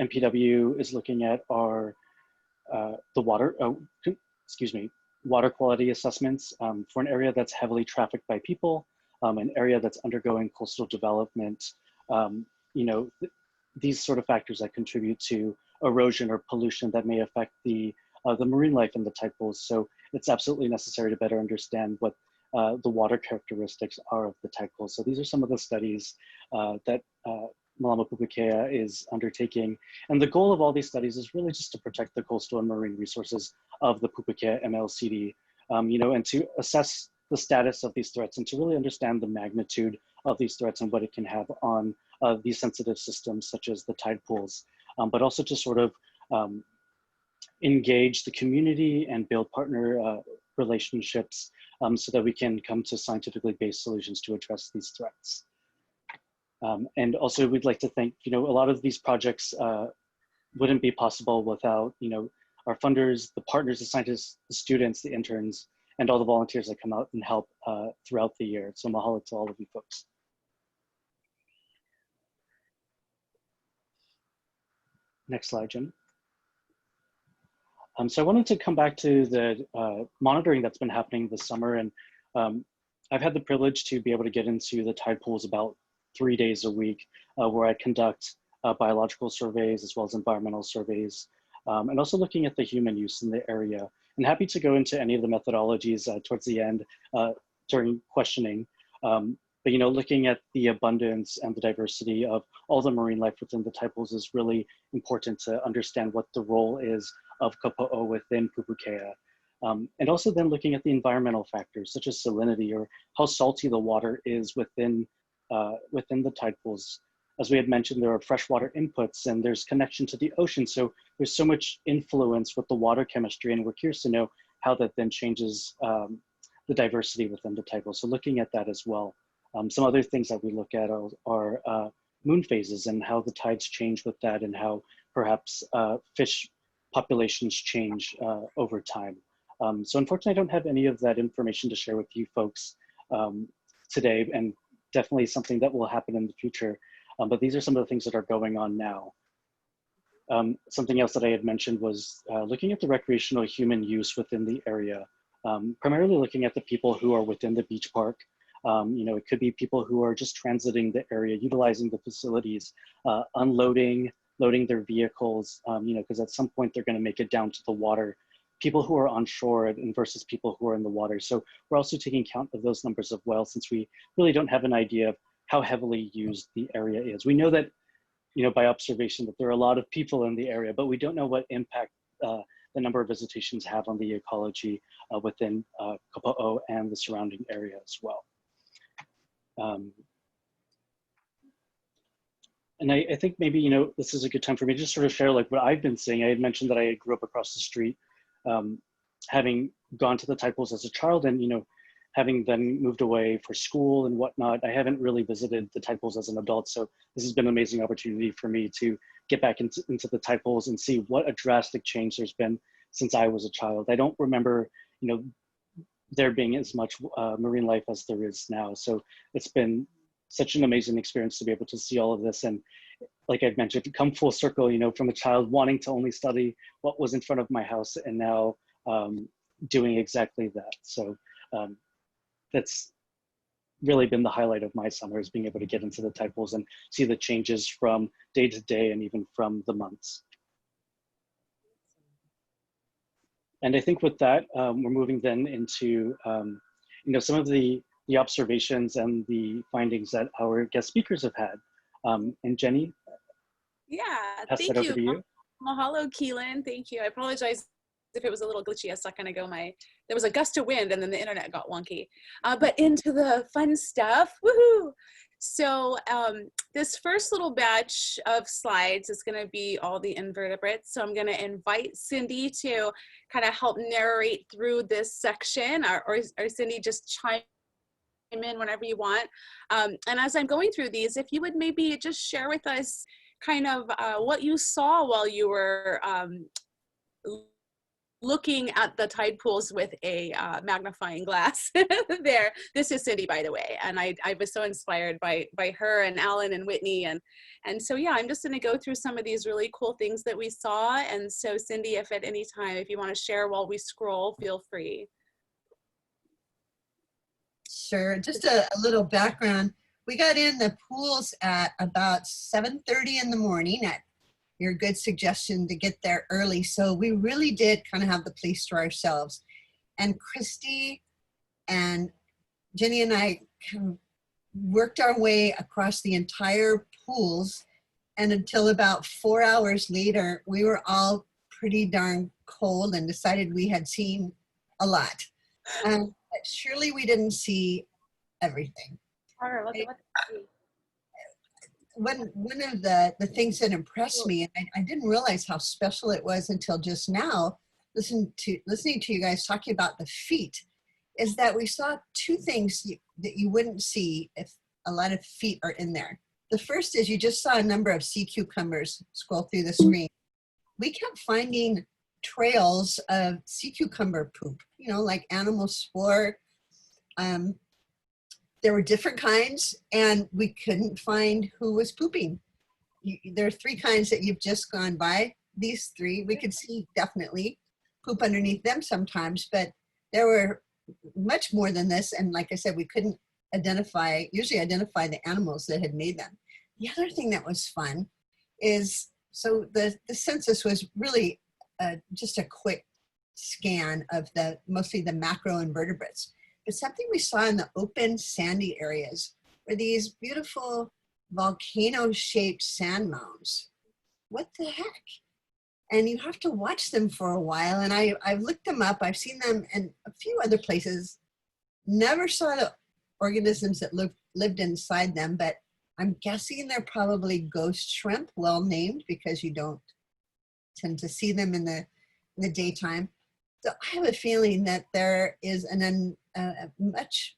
MPW is looking at are water quality assessments for an area that's heavily trafficked by people, an area that's undergoing coastal development. You know, these sort of factors that contribute to erosion or pollution that may affect the marine life in the tide pools. So it's absolutely necessary to better understand what the water characteristics are of the tide pools. So these are some of the studies that Malama Pūpūkea is undertaking. And the goal of all these studies is really just to protect the coastal and marine resources of the Pūpūkea MLCD, you know, and to assess the status of these threats and to really understand the magnitude of these threats and what it can have on these sensitive systems such as the tide pools, but also to sort of engage the community and build partner relationships so that we can come to scientifically based solutions to address these threats. And also we'd like to thank, you know, a lot of these projects wouldn't be possible without, you know, our funders, the partners, the scientists, the students, the interns, and all the volunteers that come out and help throughout the year. So mahalo to all of you folks. Next slide, Jim. So I wanted to come back to the monitoring that's been happening this summer. And I've had the privilege to be able to get into the tide pools about 3 days a week where I conduct biological surveys as well as environmental surveys, and also looking at the human use in the area. And happy to go into any of the methodologies towards the end during questioning. But, you know, looking at the abundance and the diversity of all the marine life within the tide pools is really important to understand what the role is of Kapo'o within Pūpūkea. And also then looking at the environmental factors such as salinity or how salty the water is within the tide pools. as we had mentioned, there are freshwater inputs and there's connection to the ocean. So there's so much influence with the water chemistry, and we're curious to know how that then changes the diversity within the tide pool. So looking at that as well. Some other things that we look at are moon phases and how the tides change with that, and how perhaps fish populations change over time. So unfortunately, I don't have any of that information to share with you folks today, and definitely something that will happen in the future. But these are some of the things that are going on now. Something else that I had mentioned was looking at the recreational human use within the area, primarily looking at the people who are within the beach park. You know, it could be people who are just transiting the area, utilizing the facilities, unloading, loading their vehicles, you know, because at some point they're going to make it down to the water. People who are on shore and versus people who are in the water. So we're also taking count of those numbers as well, since we really don't have an idea of how heavily used the area is. We know that, you know, by observation that there are a lot of people in the area, but we don't know what impact the number of visitations have on the ecology within Kapo'o and the surrounding area as well. And I think maybe, you know, this is a good time for me to just sort of share like what I've been seeing. I had mentioned that I grew up across the street, having gone to the tide pools as a child, and, you know, having then moved away for school and whatnot, I haven't really visited the tide pools as an adult. So this has been an amazing opportunity for me to get back into the tide pools and see what a drastic change there's been since I was a child. I don't remember, you know, there being as much marine life as there is now. So it's been such an amazing experience to be able to see all of this. And like I've mentioned, come full circle, you know, from a child wanting to only study what was in front of my house, and now doing exactly that. So that's really been the highlight of my summer, is being able to get into the tide pools and see the changes from day to day and even from the months. And I think with that, we're moving then into, you know, some of the observations and the findings that our guest speakers have had. And Jenny, Yeah, pass thank that over to you. you. Mahalo, Keelan. Thank you. I apologize if it was a little glitchy a second ago. There was a gust of wind and then the internet got wonky. But into the fun stuff, woohoo! So this first little batch of slides is going to be all the invertebrates. So I'm going to invite Cindy to kind of help narrate through this section, or Cindy, just chime in whenever you want. And as I'm going through these, if you would maybe just share with us kind of what you saw while you were looking at the tide pools with a magnifying glass there. This is Cindy, by the way, and I was so inspired by her and Alan and Whitney, and so yeah, I'm just going to go through some of these really cool things that we saw. And so Cindy, if at any time, if you want to share while we scroll, feel free. Sure, just a little background. We got in the pools at about 7:30 in the morning, at your good suggestion to get there early. So we really did kind of have the place to ourselves. And Christy and Jenny and I kind of worked our way across the entire pools. And until about 4 hours later, we were all pretty darn cold and decided we had seen a lot. But surely we didn't see everything. One of the things that impressed me, and I didn't realize how special it was until just now, listening to you guys talking about the feet, is that we saw two things that you wouldn't see if a lot of feet are in there. The first is you just saw a number of sea cucumbers scroll through the screen. We kept finding trails of sea cucumber poop, you know, like animal spore. There were different kinds, and we couldn't find who was pooping. There are three kinds that you've just gone by. These three, we could see definitely poop underneath them sometimes, but there were much more than this. And like I said, we couldn't usually identify the animals that had made them. The other thing that was fun is, so the census was really just a quick scan of mostly the macro invertebrates. But something we saw in the open sandy areas were these beautiful volcano-shaped sand mounds. What the heck? And you have to watch them for a while. And I've looked them up. I've seen them in a few other places. Never saw the organisms that lived inside them, but I'm guessing they're probably ghost shrimp, well named because you don't tend to see them in the daytime. So I have a feeling that there is a much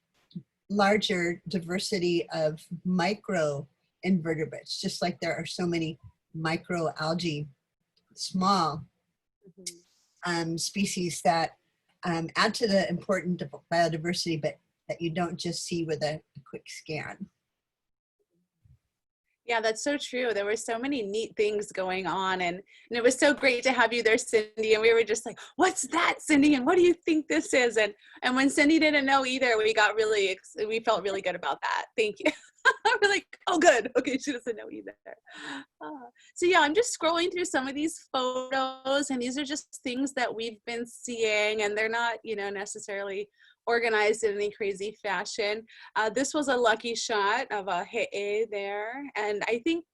larger diversity of micro invertebrates, just like there are so many microalgae, small species that add to the important biodiversity, but that you don't just see with a quick scan. Yeah, that's so true. There were so many neat things going on, and it was so great to have you there, Cindy. And we were just like, "What's that, Cindy? And what do you think this is?" And when Cindy didn't know either, we felt really good about that. Thank you. We're like, "Oh, good. Okay, she doesn't know either." So yeah, I'm just scrolling through some of these photos, and these are just things that we've been seeing, and they're not, necessarily organized in any crazy fashion. This was a lucky shot of a he'e there. And I think,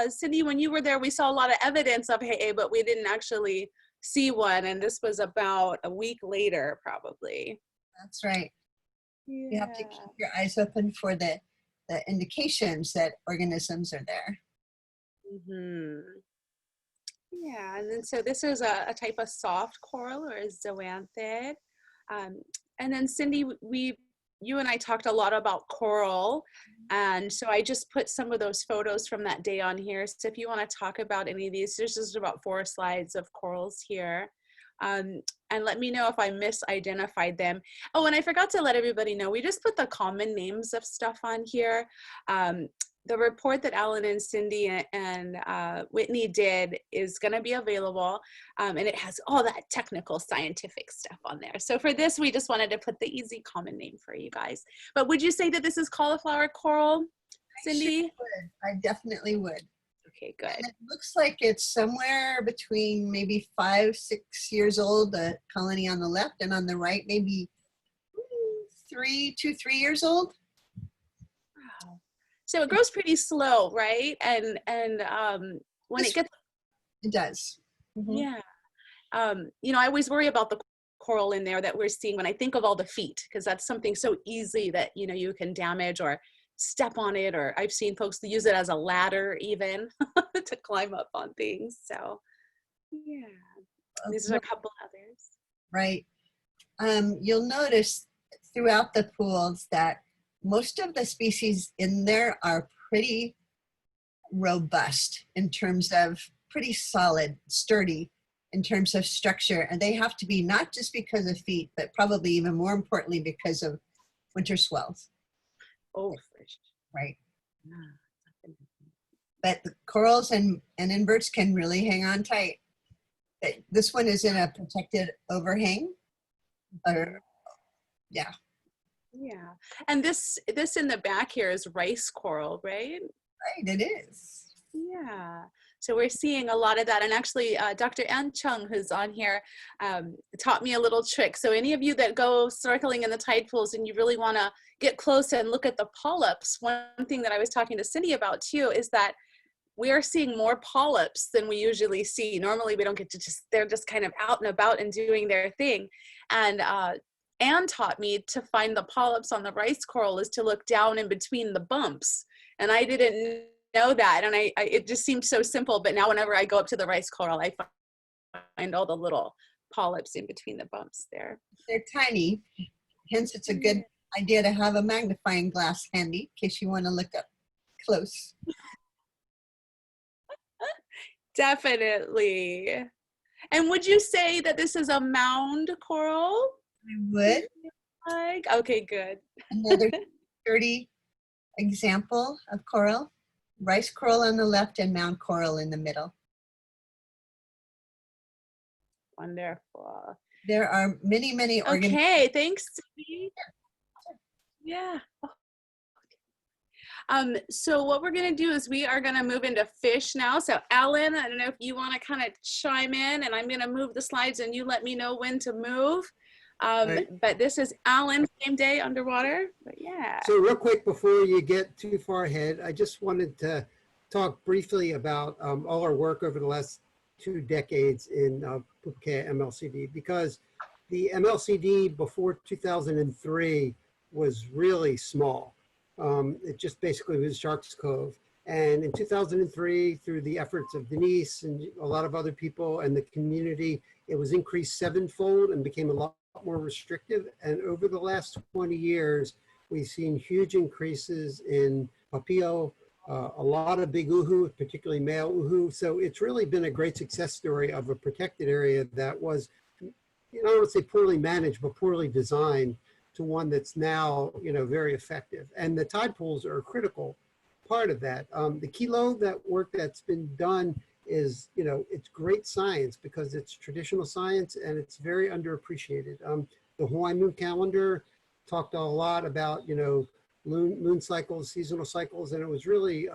Cindy, when you were there, we saw a lot of evidence of he'e, but we didn't actually see one. And this was about a week later, probably. That's right. Yeah. You have to keep your eyes open for the indications that organisms are there. Yeah, and then so this is a type of soft coral, or a zoanthid. And then Cindy, you and I talked a lot about coral, and so I just put some of those photos from that day on here. So if you want to talk about any of these, there's just about 4 slides of corals here. And let me know if I misidentified them. Oh, and I forgot to let everybody know, we just put the common names of stuff on here. The report that Alan and Cindy and Whitney did is going to be available, and it has all that technical scientific stuff on there. So for this, we just wanted to put the easy common name for you guys. But would you say that this is cauliflower coral, Cindy? I sure would. I definitely would. Okay, good. And it looks like it's somewhere between maybe 5, 6 years old, the colony on the left, and on the right, maybe 2, 3 years old. Wow. So it grows pretty slow, right? And when it gets, it does. Yeah. I always worry about the coral in there that we're seeing when I think of all the feet, because that's something so easy that, you can damage or step on it, or I've seen folks use it as a ladder even to climb up on things. So yeah, these are a couple others. Right. You'll notice throughout the pools that most of the species in there are pretty robust in terms of pretty solid, sturdy in terms of structure. And they have to be not just because of feet, but probably even more importantly because of winter swells. Oh, for sure. Right. But the corals and inverts can really hang on tight. This one is in a protected overhang. Yeah. Yeah. And this in the back here is rice coral, right? Right, it is. Yeah. So we're seeing a lot of that. And actually, Dr. Ann Chung, who's on here, taught me a little trick. So any of you that go snorkeling in the tide pools and you really want to get close and look at the polyps, one thing that I was talking to Cindy about too is that we are seeing more polyps than we usually see. Normally we don't get to they're just kind of out and about and doing their thing. And Anne taught me to find the polyps on the rice coral is to look down in between the bumps. And I didn't know that. And it just seemed so simple. But now whenever I go up to the rice coral, I find all the little polyps in between the bumps there. They're tiny. Hence, it's a good idea to have a magnifying glass handy in case you want to look up close. Definitely. And would you say that this is a mound coral? I would. Okay, good. Another sturdy example of coral. Rice coral on the left and mound coral in the middle. Wonderful. There are many, many organisms. Okay, thanks, Cindy. Yeah. So what we're gonna do is we are gonna move into fish now. So Alan, I don't know if you wanna kind of chime in, and I'm gonna move the slides and you let me know when to move. Right. But this is Alan, same day underwater, but yeah. So real quick, before you get too far ahead, I just wanted to talk briefly about all our work over the last 2 decades in Pūpūkea MLCD, because the MLCD before 2003 was really small. It just basically was Sharks Cove. And in 2003, through the efforts of Denise and a lot of other people and the community, it was increased sevenfold and became a lot more restrictive. And over the last 20 years, we've seen huge increases in Papiao, a lot of big uhu, particularly male uhu. So it's really been a great success story of a protected area that was, I don't want to say poorly managed, but poorly designed, to one that's now, very effective. And the tide pools are a critical part of that. The kilo, that work that's been done is, it's great science because it's traditional science and it's very underappreciated. The Hawaiian moon calendar talked a lot about, moon cycles, seasonal cycles, and it was really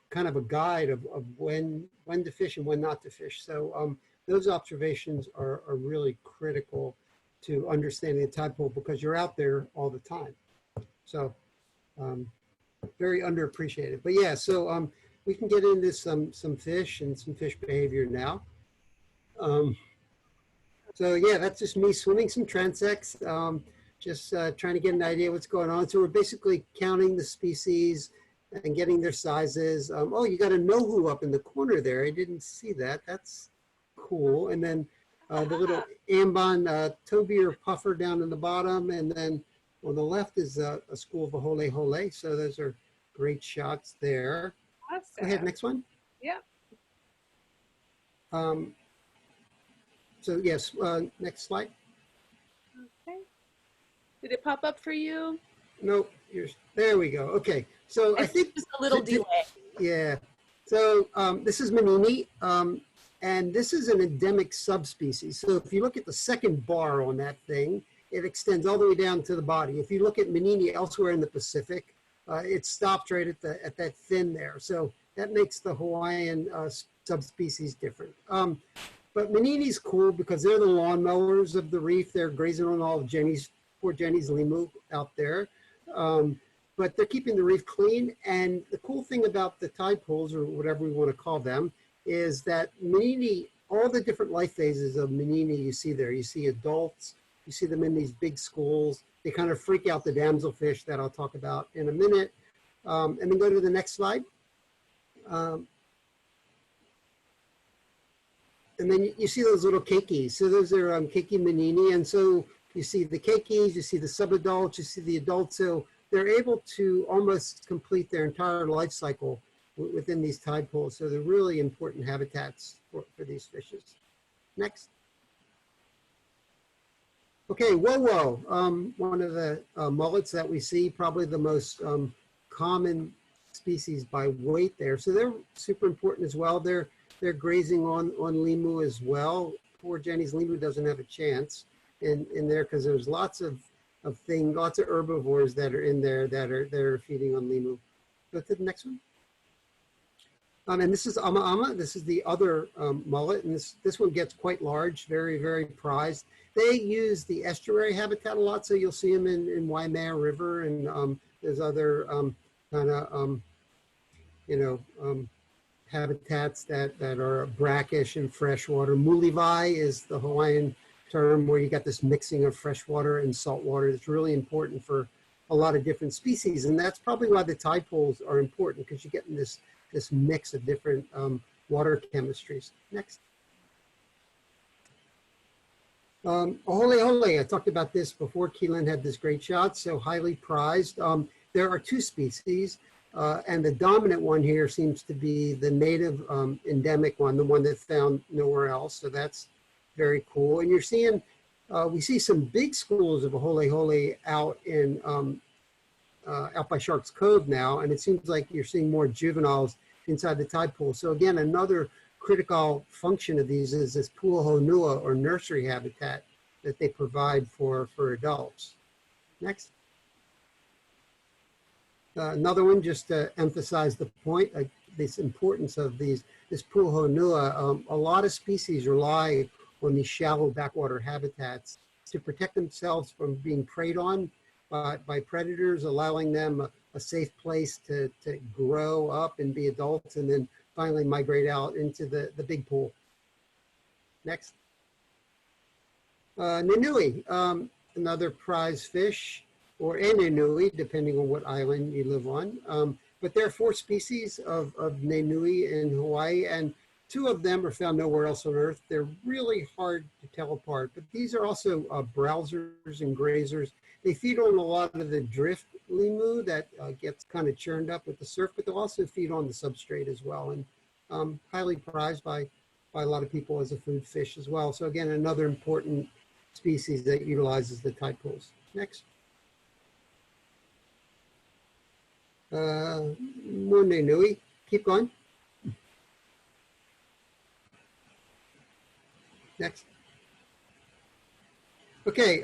kind of a guide of when to fish and when not to fish. So those observations are really critical to understanding the tide pool because you're out there all the time. So very underappreciated. But yeah, so we can get into some fish and some fish behavior now. So yeah, that's just me swimming some transects, just trying to get an idea what's going on. So we're basically counting the species and getting their sizes. Oh, you got a nohu up in the corner there. I didn't see that. That's cool. And then the little ambon toby or puffer down in the bottom. And then on the left is a school of a hole hole. So those are great shots there. Awesome. Go ahead, next one. Yep. So yes, next slide. Okay. Did it pop up for you? Nope, there we go. Okay, so I think just a little delay. Yeah. So this is Manini, and this is an endemic subspecies. So if you look at the second bar on that thing, it extends all the way down to the body. If you look at Manini elsewhere in the Pacific, it stopped right at that fin there. So that makes the Hawaiian subspecies different. But Manini's cool because they're the lawnmowers of the reef. They're grazing on all of poor Jenny's limu out there. But they're keeping the reef clean. And the cool thing about the tide pools, or whatever we want to call them, is that Manini, all the different life phases of Manini you see there. You see adults, you see them in these big schools. They kind of freak out the damselfish that I'll talk about in a minute. And then go to the next slide. And then you see those little keikis. So those are keiki manini. And so you see the keikis, you see the subadults, you see the adults. So they're able to almost complete their entire life cycle within these tide pools. So they're really important habitats for these fishes. Next. Okay, wowo, one of the mullets that we see, probably the most common species by weight there. So they're super important as well. They're grazing on limu as well. Poor Jenny's limu doesn't have a chance in there because there's lots of herbivores that are in there that are feeding on limu. Go to the next one. And this is ama. This is the other mullet, and this one gets quite large, very, very prized. They use the estuary habitat a lot, so you'll see them in Waimea River, and there's other habitats that are brackish and freshwater. Mulivai is the Hawaiian term where you got this mixing of freshwater and saltwater. It's really important for a lot of different species, and that's probably why the tide pools are important, because you're getting this mix of different water chemistries. Next. Ohole, I talked about this before. Keelan had this great shot, so highly prized. There are two species, and the dominant one here seems to be the native endemic one, the one that's found nowhere else. So that's very cool. And you're seeing, we see some big schools of ohole out in out by Sharks Cove now, and it seems like you're seeing more juveniles inside the tide pool. So again, another critical function of these is this puahonua, or nursery habitat, that they provide for adults. Next. Another one, just to emphasize the point, this importance of this puahonua. A lot of species rely on these shallow backwater habitats to protect themselves from being preyed on by predators, allowing them a safe place to grow up and be adults, and then finally migrate out into the big pool. Next. Nanui, another prize fish. or Nenui, depending on what island you live on. But there are 4 species of Nenui in Hawaii, and 2 of them are found nowhere else on Earth. They're really hard to tell apart, but these are also browsers and grazers. They feed on a lot of the drift limu that gets kind of churned up with the surf, but they'll also feed on the substrate as well, and highly prized by a lot of people as a food fish as well. So again, another important species that utilizes the tide pools. Next. More Nenui. Keep going. Next. Okay,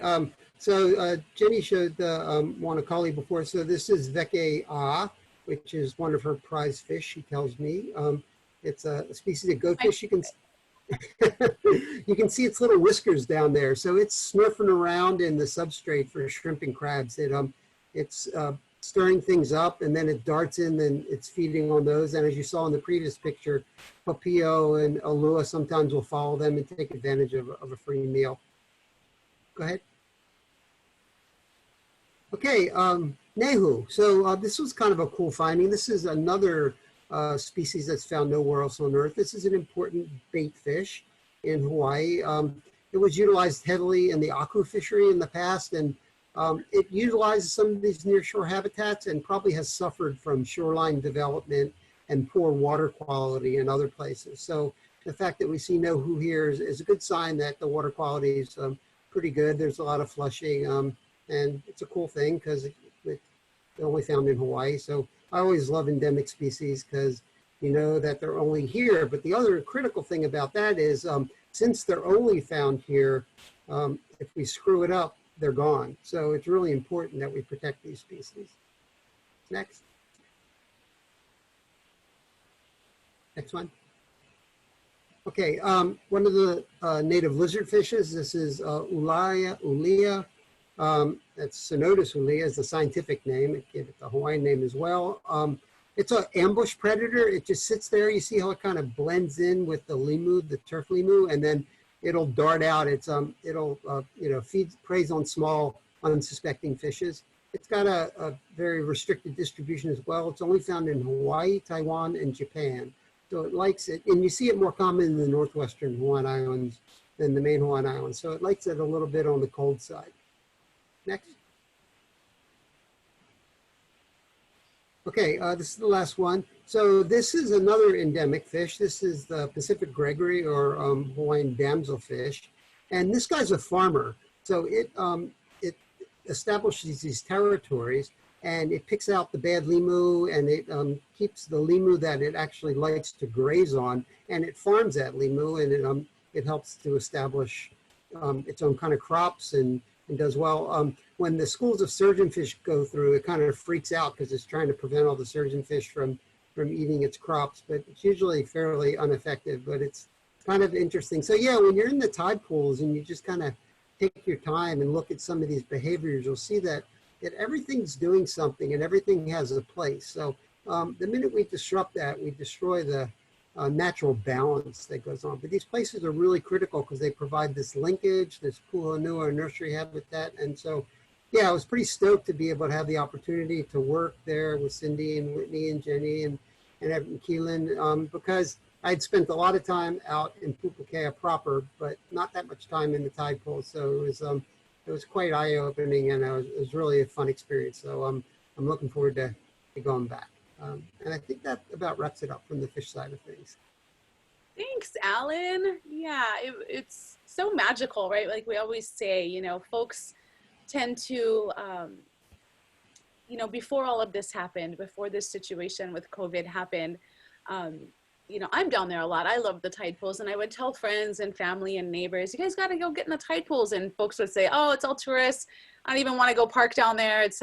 so Jenny showed the Wanakali before. So this is Veke-a, which is one of her prize fish, she tells me. It's a species of goatfish. You can you can see its little whiskers down there. So it's snurfing around in the substrate for shrimp and crabs. It's stirring things up, and then it darts in and it's feeding on those. And as you saw in the previous picture, Kapo'o and Alua sometimes will follow them and take advantage of a free meal. Go ahead. Okay, Nehu. So this was kind of a cool finding. This is another species that's found nowhere else on Earth. This is an important bait fish in Hawaii. It was utilized heavily in the aku fishery in the past, and it utilizes some of these nearshore habitats and probably has suffered from shoreline development and poor water quality in other places. So the fact that we see Nehu here is a good sign that the water quality is pretty good. There's a lot of flushing, and it's a cool thing because it's only found in Hawaii. So I always love endemic species because you know that they're only here. But the other critical thing about that is since they're only found here, if we screw it up, they're gone. So it's really important that we protect these species. Next. Next one. Okay, one of the native lizard fishes, this is Ulia. That's Cenotes ulia is the scientific name. It gave it the Hawaiian name as well. It's an ambush predator. It just sits there. You see how it kind of blends in with the limu, the turf limu, and then it'll dart out. It'll preys on small, unsuspecting fishes. It's got a very restricted distribution as well. It's only found in Hawaii, Taiwan, and Japan. So it likes it, and you see it more common in the northwestern Hawaiian Islands than the main Hawaiian Islands. So it likes it a little bit on the cold side. Next. Okay, this is the last one. So this is another endemic fish. This is the Pacific gregory, or Hawaiian damselfish. And this guy's a farmer. So it establishes these territories, and it picks out the bad limu, and it keeps the limu that it actually likes to graze on, and it farms that limu, and it helps to establish its own kind of crops and does well. When the schools of surgeonfish go through, it kind of freaks out because it's trying to prevent all the surgeonfish from eating its crops, but it's usually fairly ineffective, but it's kind of interesting. So yeah, when you're in the tide pools and you just kind of take your time and look at some of these behaviors, you'll see that everything's doing something and everything has a place. So the minute we disrupt that, we destroy the natural balance that goes on. But these places are really critical because they provide this linkage, this puhonua nursery habitat. And so, yeah, I was pretty stoked to be able to have the opportunity to work there with Cindy and Whitney and Jenny and Keelan, because I'd spent a lot of time out in Pūpūkea proper, but not that much time in the tide pool. So it was quite eye-opening, and it was really a fun experience. So I'm looking forward to going back. And I think that about wraps it up from the fish side of things. Thanks, Alan. Yeah, it's so magical, right? Like we always say, you know, folks tend to, you know, before all of this happened, before this situation with COVID happened, you know, I'm down there a lot. I love the tide pools, and I would tell friends and family and neighbors, you guys got to go get in the tide pools. And folks would say, oh, it's all tourists. I don't even want to go park down there. It's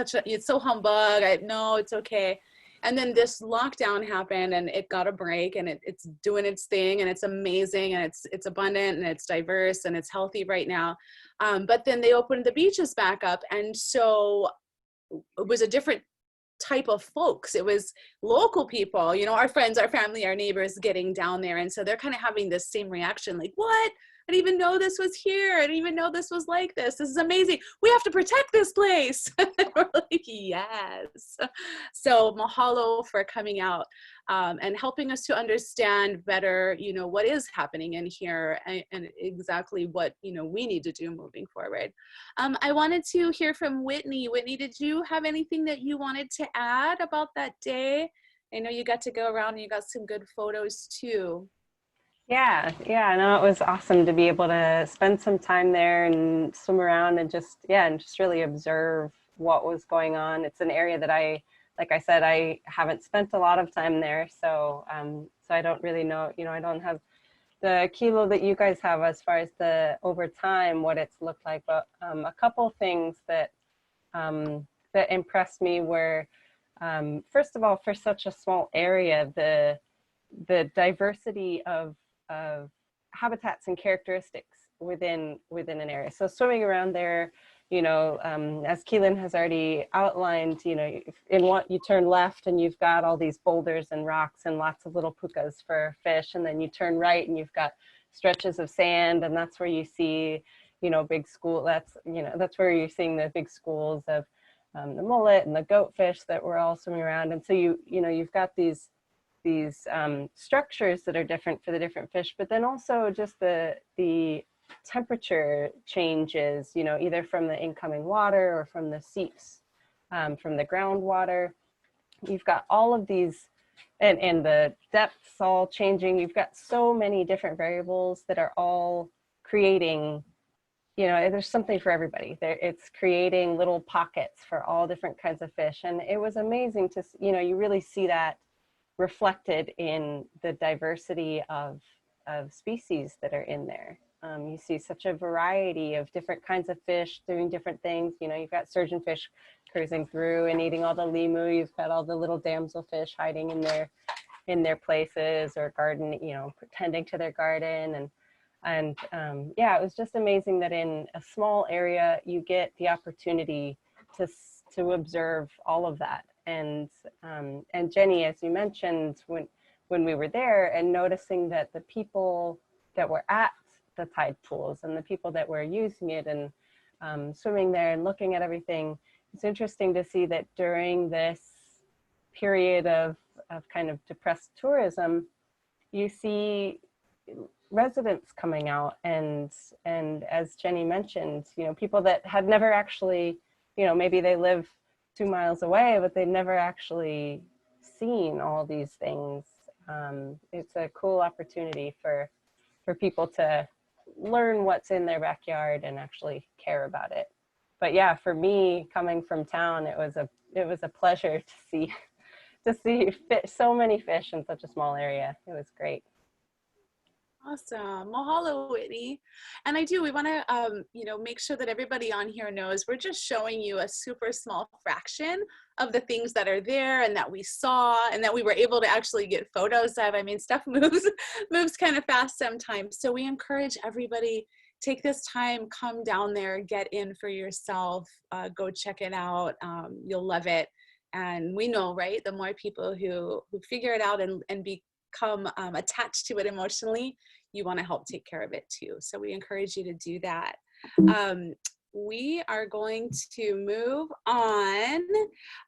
so humbug. No, it's okay. And then this lockdown happened, and it got a break, and it's doing its thing, and it's amazing, and it's abundant, and it's diverse, and it's healthy right now. But then they opened the beaches back up, and so it was a different type of folks. It was local people, you know, our friends, our family, our neighbors getting down there. And so they're kind of having this same reaction, like, what? I didn't even know this was here. I didn't even know this was like this. This is amazing. We have to protect this place. We're like, yes. So mahalo for coming out and helping us to understand better, you know, what is happening in here and exactly what, you know, we need to do moving forward. I wanted to hear from Whitney. Whitney, did you have anything that you wanted to add about that day? I know you got to go around and you got some good photos too. Yeah, no, it was awesome to be able to spend some time there and swim around and just really observe what was going on. It's an area that like I said, I haven't spent a lot of time there, so so I don't really know, you know, I don't have the kilo that you guys have as far as the over time what it's looked like, but a couple things that that impressed me were first of all, for such a small area, the diversity of habitats and characteristics within an area. So swimming around there, you know, as Keelan has already outlined, you know, you turn left and you've got all these boulders and rocks and lots of little pukas for fish, and then you turn right and you've got stretches of sand, and that's where you see, you know, big school. That's where you're seeing the big schools of the mullet and the goatfish that we're all swimming around. And so you've got these structures that are different for the different fish, but then also just the temperature changes, you know, either from the incoming water or from the seeps, from the groundwater. You've got all of these, and the depths all changing. You've got so many different variables that are all creating, you know, there's something for everybody. It's creating little pockets for all different kinds of fish. And it was amazing to, you know, you really see that reflected in the diversity of species that are in there. You see such a variety of different kinds of fish doing different things. You know, you've got surgeonfish cruising through and eating all the limu. You've got all the little damselfish hiding in their places or garden, you know, tending to their garden. And yeah, it was just amazing that in a small area, you get the opportunity to observe all of that. And Jenny, as you mentioned, when we were there and noticing that the people that were at the tide pools and the people that were using it and swimming there and looking at everything, it's interesting to see that during this period of kind of depressed tourism, you see residents coming out and as Jenny mentioned, you know, people that had never actually, you know, maybe they live 2 miles away, but they've never actually seen all these things. It's a cool opportunity for people to learn what's in their backyard and actually care about it. But yeah, for me, coming from town, it was a pleasure to see so many fish in such a small area. It was great. Awesome. Mahalo, Whitney. And we want to, you know, make sure that everybody on here knows we're just showing you a super small fraction of the things that are there and that we saw and that we were able to actually get photos of. I mean, stuff moves kind of fast sometimes. So we encourage everybody, take this time, come down there, get in for yourself, go check it out. You'll love it. And we know, right, the more people who figure it out and become attached to it emotionally, you want to help take care of it too. So we encourage you to do that. We are going to move on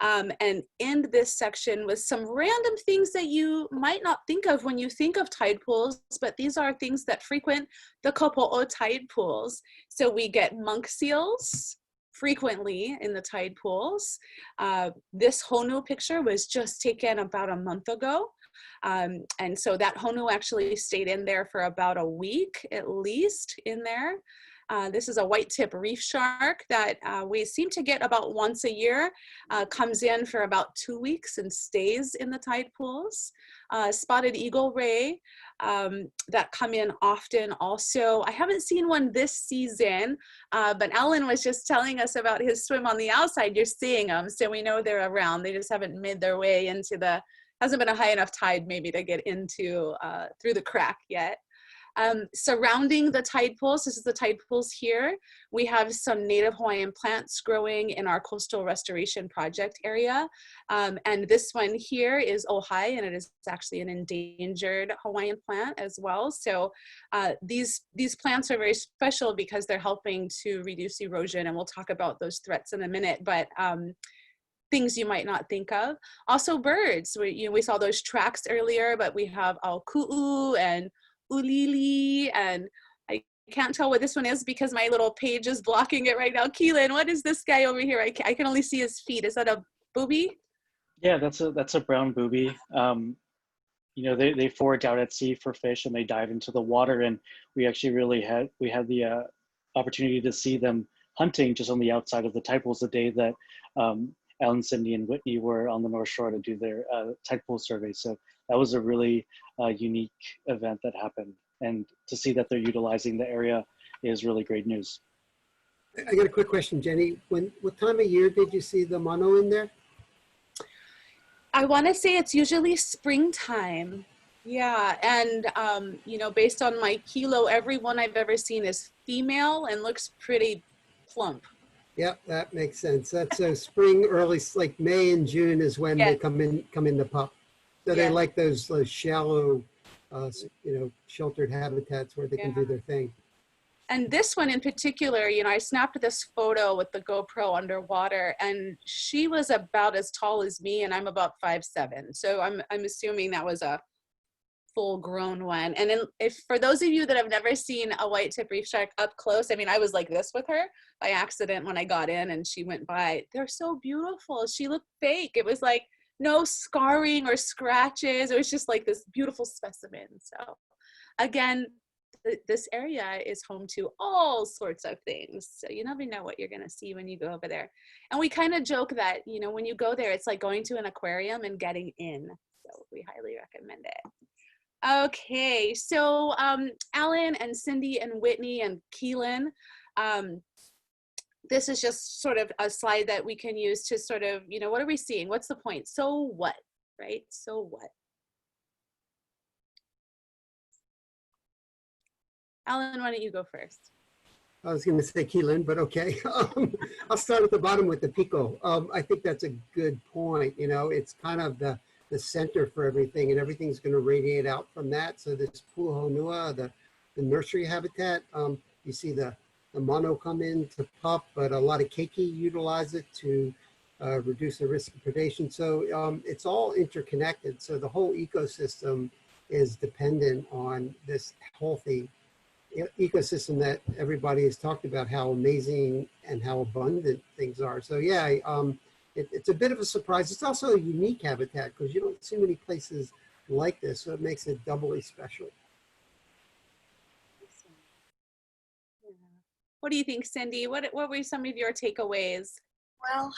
and end this section with some random things that you might not think of when you think of tide pools, but these are things that frequent the Kapo'o tide pools. So we get monk seals frequently in the tide pools. This Honu picture was just taken about a month ago. And so that Honu actually stayed in there for about a week at least in there. This is a white tip reef shark that we seem to get about once a year, comes in for about 2 weeks and stays in the tide pools. Spotted eagle ray that come in often also. I haven't seen one this season, but Alan was just telling us about his swim on the outside. You're seeing them, so we know they're around. They just haven't made their way into hasn't been a high enough tide maybe to get into through the crack yet. Surrounding the tide pools, this is the tide pools here, we have some native Hawaiian plants growing in our coastal restoration project area. And this one here is Ojai, and it is actually an endangered Hawaiian plant as well. So these plants are very special because they're helping to reduce erosion, and we'll talk about those threats in a minute, but things you might not think of. Also birds, we saw those tracks earlier, but we have Auku'u and Ulili, and I can't tell what this one is because my little page is blocking it right now. Keelan, what is this guy over here? I can only see his feet. Is that a booby? Yeah, that's a brown booby. You know, they forage out at sea for fish and they dive into the water, and we had the opportunity to see them hunting just on the outside of the tide pools the day that Alan, Cindy, and Whitney were on the North Shore to do their tide pool survey. So that was a really unique event that happened. And to see that they're utilizing the area is really great news. I got a quick question, Jenny. What time of year did you see the mono in there? I want to say it's usually springtime. Yeah, and you know, based on my kilo, every one I've ever seen is female and looks pretty plump. Yep, that makes sense. That's spring, early, like May and June is when Yes. they come in the pup. So they Yes. like those shallow, you know, sheltered habitats where they can do their thing. And this one in particular, you know, I snapped this photo with the GoPro underwater, and she was about as tall as me, and I'm about 5'7". So I'm assuming that was a full-grown one. And then, if for those of you that have never seen a white-tip reef shark up close, I mean, I was like this with her by accident when I got in, and she went by. They're so beautiful. She looked fake. It was like no scarring or scratches. It was just like this beautiful specimen. So, again, this area is home to all sorts of things. So you never know what you're going to see when you go over there. And we kind of joke that, you know, when you go there, it's like going to an aquarium and getting in. So we highly recommend it. Okay, so Alan and Cindy and Whitney and Keelan, this is just sort of a slide that we can use to sort of, you know, what are we seeing? What's the point? So what, right? So what? Alan, why don't you go first? I was going to say Keelan, but okay. I'll start at the bottom with the pico. I think that's a good point. You know, it's kind of the center for everything, and everything's going to radiate out from that. So this puhonua, the nursery habitat, you see the mono come in to pup, but a lot of keiki utilize it to reduce the risk of predation. So it's all interconnected. So the whole ecosystem is dependent on this healthy ecosystem that everybody has talked about, how amazing and how abundant things are. So yeah, it's a bit of a surprise. It's also a unique habitat because you don't see many places like this, so it makes it doubly special. What do you think, Cindy? What were some of your takeaways? Well,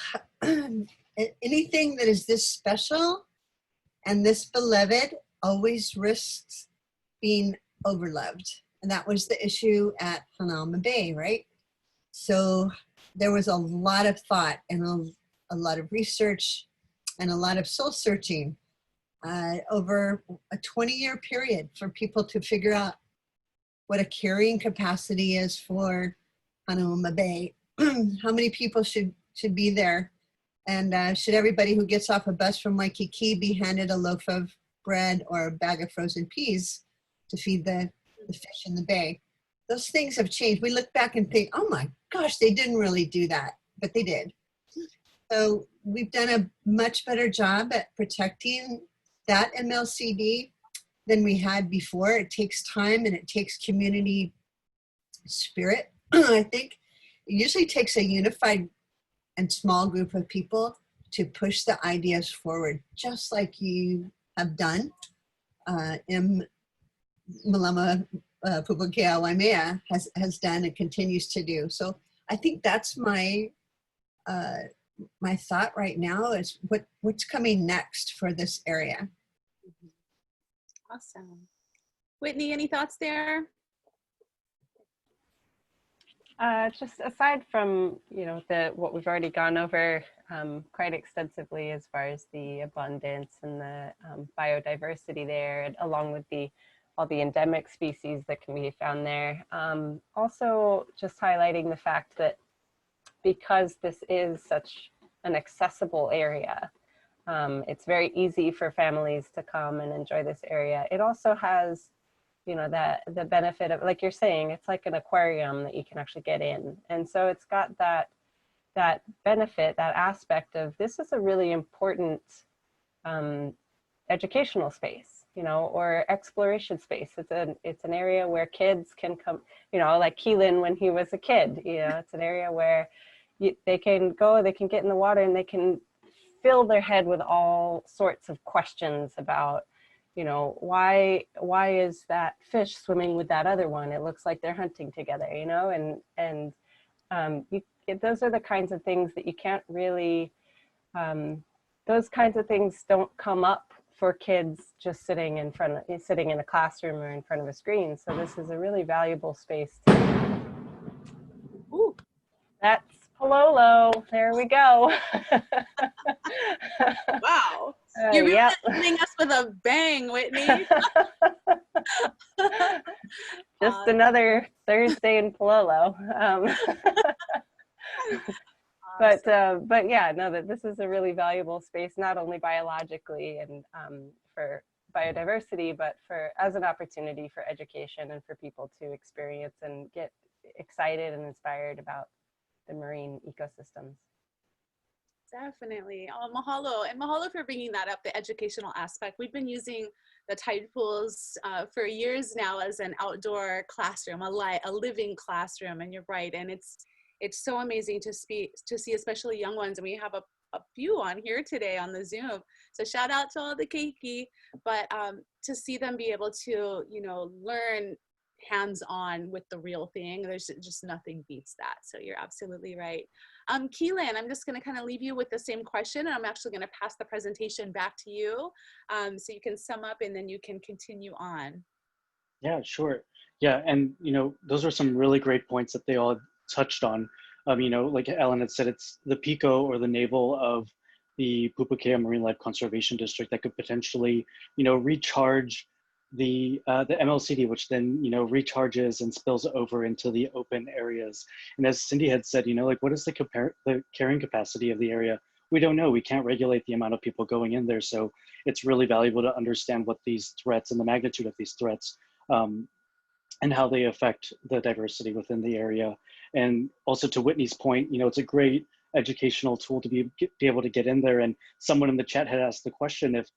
anything that is this special and this beloved always risks being overloved. And that was the issue at Hanauma Bay, right? So there was a lot of thought and a lot of research and a lot of soul searching over a 20-year period for people to figure out what a carrying capacity is for Hanauma Bay, how many people should be there, and should everybody who gets off a bus from Waikiki be handed a loaf of bread or a bag of frozen peas to feed the fish in the bay. Those things have changed. We look back and think, oh my gosh, they didn't really do that, but they did. So we've done a much better job at protecting that MLCD than we had before. It takes time and it takes community spirit. I think it usually takes a unified and small group of people to push the ideas forward, just like you have done in Malama Pūpūkea-Waimea has done and continues to do. So I think that's my my thought right now is what's coming next for this area. Awesome. Whitney, any thoughts there? Just aside from, you know, what we've already gone over quite extensively as far as the abundance and the biodiversity there, and along with the all the endemic species that can be found there. Also just highlighting the fact that because this is such an accessible area, it's very easy for families to come and enjoy this area. It also has, you know, the benefit of, like you're saying, it's like an aquarium that you can actually get in. And so it's got that benefit, that aspect of, this is a really important educational space, you know, or exploration space. It's an area where kids can come, you know, like Keelan when he was a kid, you know, it's an area where they can go, they can get in the water, and they can fill their head with all sorts of questions about, you know, why is that fish swimming with that other one? It looks like they're hunting together, you know, and those are the kinds of things that you can't really, those kinds of things don't come up for kids just sitting in a classroom or in front of a screen. So this is a really valuable space. Ooh, that's Pololo. There we go. Wow. You're really ending us with a bang, Whitney. Just another Thursday in Pololo. But yeah, no, that this is a really valuable space, not only biologically and for biodiversity, but as an opportunity for education and for people to experience and get excited and inspired about the marine ecosystems. Definitely. Oh, mahalo. And mahalo for bringing that up, the educational aspect. We've been using the tide pools for years now as an outdoor classroom, a living classroom. And you're right. And it's so amazing to see, especially young ones. And we have a few on here today on the Zoom. So shout out to all the keiki, but to see them be able to, you know, learn hands-on with the real thing, there's just nothing beats that. So you're absolutely right. Keelan, I'm just going to kind of leave you with the same question, and I'm actually going to pass the presentation back to you, so you can sum up and then you can continue on. Yeah, sure. Yeah, and you know, those are some really great points that they all touched on. You know, like Ellen had said, it's the PICO, or the navel of the Pūpūkea Marine Life Conservation District, that could potentially, you know, recharge the MLCD, which then, you know, recharges and spills over into the open areas. And as Cindy had said, you know, like, what is the carrying capacity of the area? We don't know. We can't regulate the amount of people going in there. So it's really valuable to understand what these threats and the magnitude of these threats, and how they affect the diversity within the area. And also, to Whitney's point, you know, it's a great educational tool to be able to get in there. And someone in the chat had asked the question if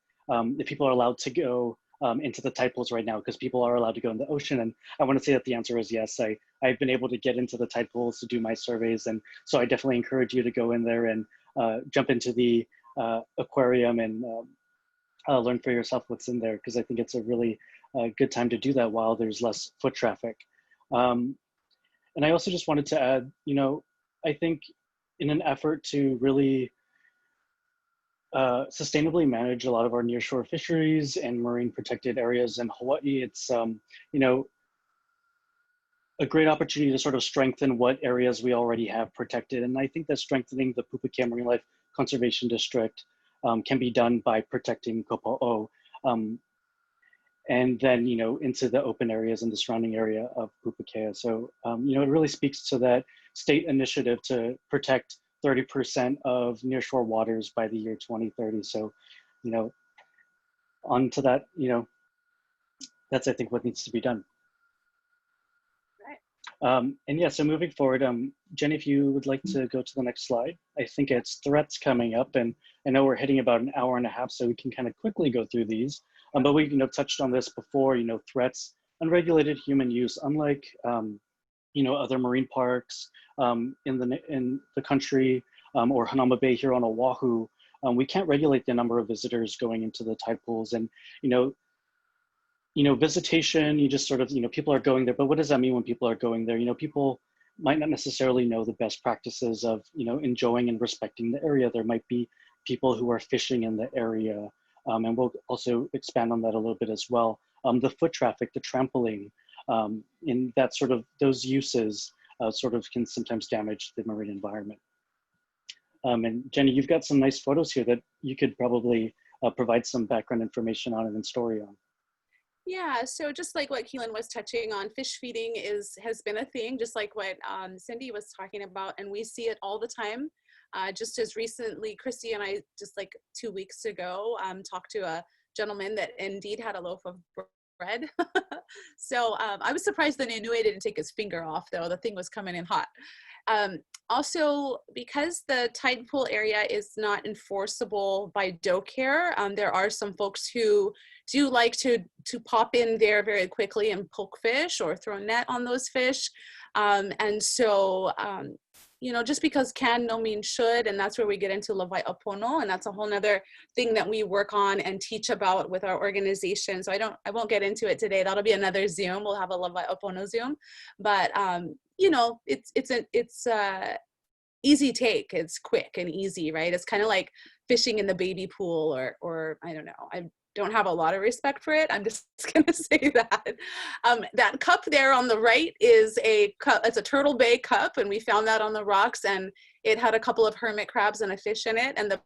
people are allowed to go into the tide pools right now, because people are allowed to go in the ocean. And I want to say that the answer is yes. I've been able to get into the tide pools to do my surveys. And so I definitely encourage you to go in there and jump into the aquarium and learn for yourself what's in there, because I think it's a really good time to do that while there's less foot traffic. And I also just wanted to add, you know, I think in an effort to really sustainably manage a lot of our nearshore fisheries and marine protected areas in Hawaii, it's, you know, a great opportunity to sort of strengthen what areas we already have protected. And I think that strengthening the Pūpūkea Marine Life Conservation District can be done by protecting Kapo'o, and then, you know, into the open areas in the surrounding area of Pūpūkea. So, you know, it really speaks to that state initiative to protect 30% of nearshore waters by the year 2030. So, you know, on to that, you know, that's, I think, what needs to be done. And yeah, so moving forward, Jenny, if you would like to go to the next slide. I think it's threats coming up, and I know we're hitting about an hour and a half, so we can kind of quickly go through these. But we, you know, touched on this before, you know, threats, unregulated human use, unlike, you know, other marine parks in the country, or Hanauma Bay here on Oahu, we can't regulate the number of visitors going into the tide pools. And, you know, visitation, you just sort of, you know, people are going there, but what does that mean when people are going there? You know, people might not necessarily know the best practices of, you know, enjoying and respecting the area. There might be people who are fishing in the area, and we'll also expand on that a little bit as well. The foot traffic, the trampling, in that sort of, those uses sort of can sometimes damage the marine environment. And Jenny, you've got some nice photos here that you could probably provide some background information on and then story on. Yeah, so just like what Keelan was touching on, fish feeding has been a thing, just like what Cindy was talking about, and we see it all the time. Just as recently, Christy and I, just like 2 weeks ago, talked to a gentleman that indeed had a loaf of bread. So I was surprised the Inuit didn't take his finger off, though. The thing was coming in hot. Also, because the tide pool area is not enforceable by doe care, there are some folks who do like to pop in there very quickly and poke fish or throw net on those fish. And so, you know, just because can no means should, and that's where we get into Lawai Apono, and that's a whole nother thing that we work on and teach about with our organization. So I won't get into it today. That'll be another Zoom. We'll have a Lawai Apono Zoom, but you know, it's easy take. It's quick and easy, right? It's kind of like fishing in the baby pool, or I don't know. I don't have a lot of respect for it. I'm just gonna say that. That cup there on the right is a cup. It's a Turtle Bay cup, and we found that on the rocks, and it had a couple of hermit crabs and a fish in it, and the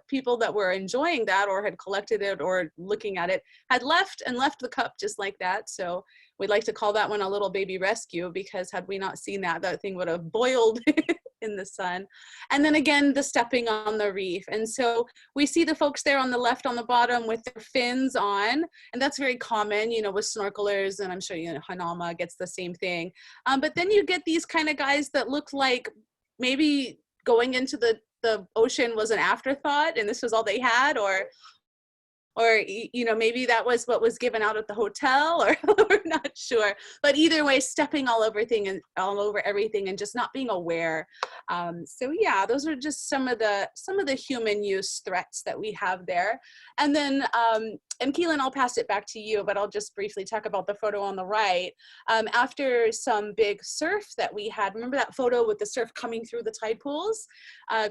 people that were enjoying that or had collected it or looking at it had left the cup just like that. So we'd like to call that one a little baby rescue, because had we not seen that, that thing would have boiled in the sun. And then again, the stepping on the reef. And so we see the folks there on the left on the bottom with their fins on, and that's very common, you know, with snorkelers, and I'm sure, you know, Hanama gets the same thing. But then you get these kind of guys that look like maybe going into the ocean was an afterthought and this was all they had, or you know, maybe that was what was given out at the hotel, or we're not sure. But either way, stepping all over everything and just not being aware. So yeah, those are just some of the human use threats that we have there. And then, and Keelan, I'll pass it back to you, but I'll just briefly talk about the photo on the right. After some big surf that we had, remember that photo with the surf coming through the tide pools?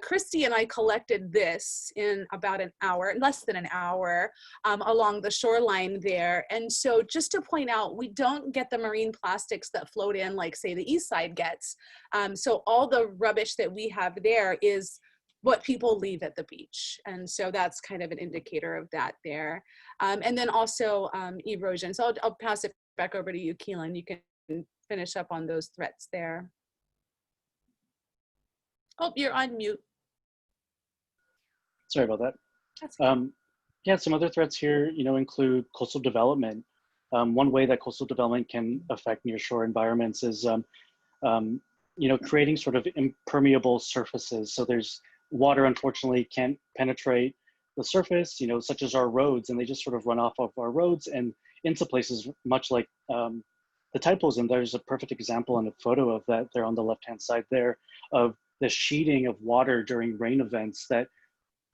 Christy and I collected this in about an hour, less than an hour, along the shoreline there. And so just to point out, we don't get the marine plastics that float in like, say, the east side gets. So all the rubbish that we have there is what people leave at the beach. And so that's kind of an indicator of that there. And then also erosion. So I'll pass it back over to you, Keelan. You can finish up on those threats there. Oh, you're on mute. Sorry about that. Yeah, some other threats here, you know, include coastal development. One way that coastal development can affect nearshore environments is, you know, creating sort of impermeable surfaces. So there's water, unfortunately, can't penetrate the surface, you know, such as our roads, and they just sort of run off of our roads and into places much like the tide pools. And there's a perfect example and a photo of that there on the left-hand side there, of the sheeting of water during rain events that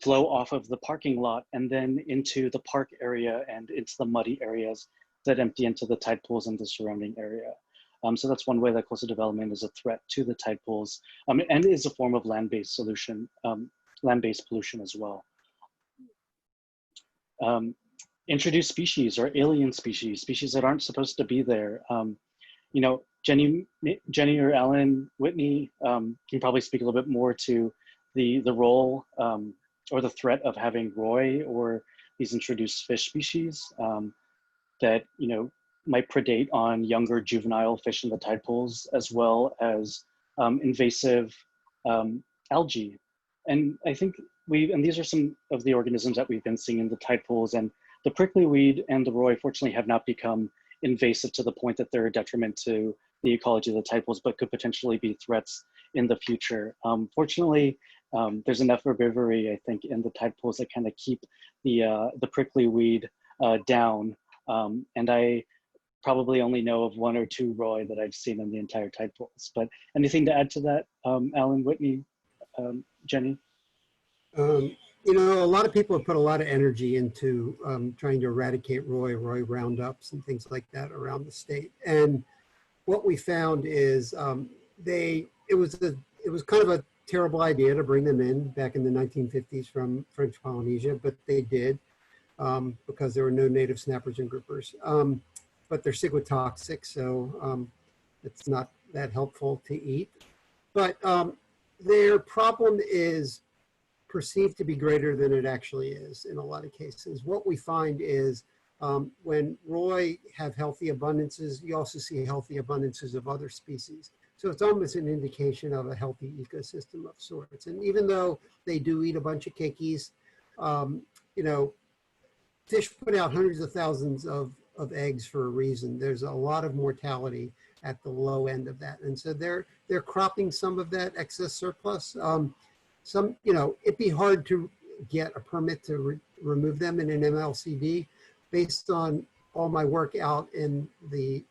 flow off of the parking lot and then into the park area and into the muddy areas that empty into the tide pools and the surrounding area. So that's one way that coastal development is a threat to the tide pools, and is a form of land-based solution, land-based pollution as well. Introduce species or alien species that aren't supposed to be there. You know, Jenny or Alan, Whitney can probably speak a little bit more to the role or the threat of having roy or these introduced fish species that, you know, might predate on younger juvenile fish in the tide pools, as well as invasive algae. And I think and these are some of the organisms that we've been seeing in the tide pools, and the prickly weed and the roy fortunately have not become invasive to the point that they're a detriment to the ecology of the tide pools, but could potentially be threats in the future. Fortunately, there's enough herbivory, I think, in the tide pools that kind of keep the prickly weed down. And I probably only know of 1 or 2 roy that I've seen in the entire tide pools. But anything to add to that, Alan, Whitney, Jenny? You know, a lot of people have put a lot of energy into trying to eradicate roy roundups and things like that around the state. And what we found is it was kind of a terrible idea to bring them in back in the 1950s from French Polynesia, but they did because there were no native snappers and groupers. But they're ciguatoxic, so it's not that helpful to eat. But their problem is perceived to be greater than it actually is in a lot of cases. What we find is When Roy have healthy abundances, you also see healthy abundances of other species. So it's almost an indication of a healthy ecosystem of sorts. And even though they do eat a bunch of keikis, you know, fish put out hundreds of thousands of eggs for a reason. There's a lot of mortality at the low end of that. And so they're cropping some of that excess surplus. Some, you know, it'd be hard to get a permit to remove them in an MLCD. Based on all my work out in the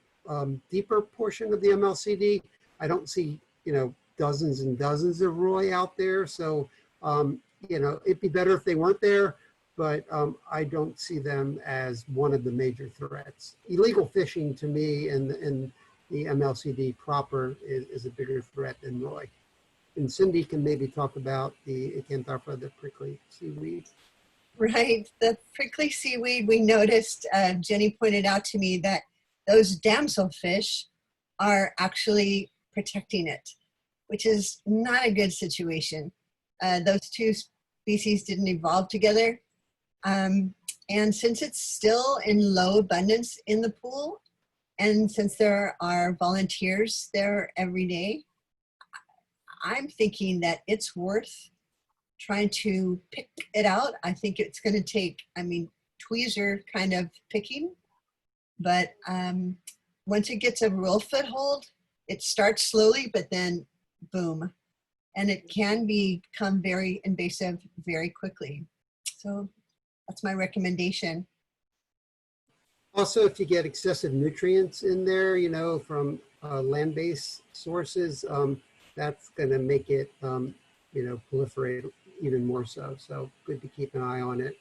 deeper portion of the MLCD, I don't see, you know, dozens and dozens of Roy out there. So, you know, it'd be better if they weren't there, but I don't see them as one of the major threats. Illegal fishing to me and the MLCD proper is a bigger threat than Roy. And Cindy can maybe talk about the Acantharpa, the prickly seaweed. Right, the prickly seaweed, we noticed, Jenny pointed out to me that those damselfish are actually protecting it, which is not a good situation. Those two species didn't evolve together. And since it's still in low abundance in the pool, and since there are volunteers there every day, I'm thinking that it's worth trying to pick it out. I think it's going to take, I mean, tweezer kind of picking, but once it gets a real foothold, it starts slowly, but then boom, and it can become very invasive very quickly. So that's my recommendation. Also, if you get excessive nutrients in there, you know, from land-based sources, that's going to make it, you know, proliferate even more so. So good to keep an eye on it.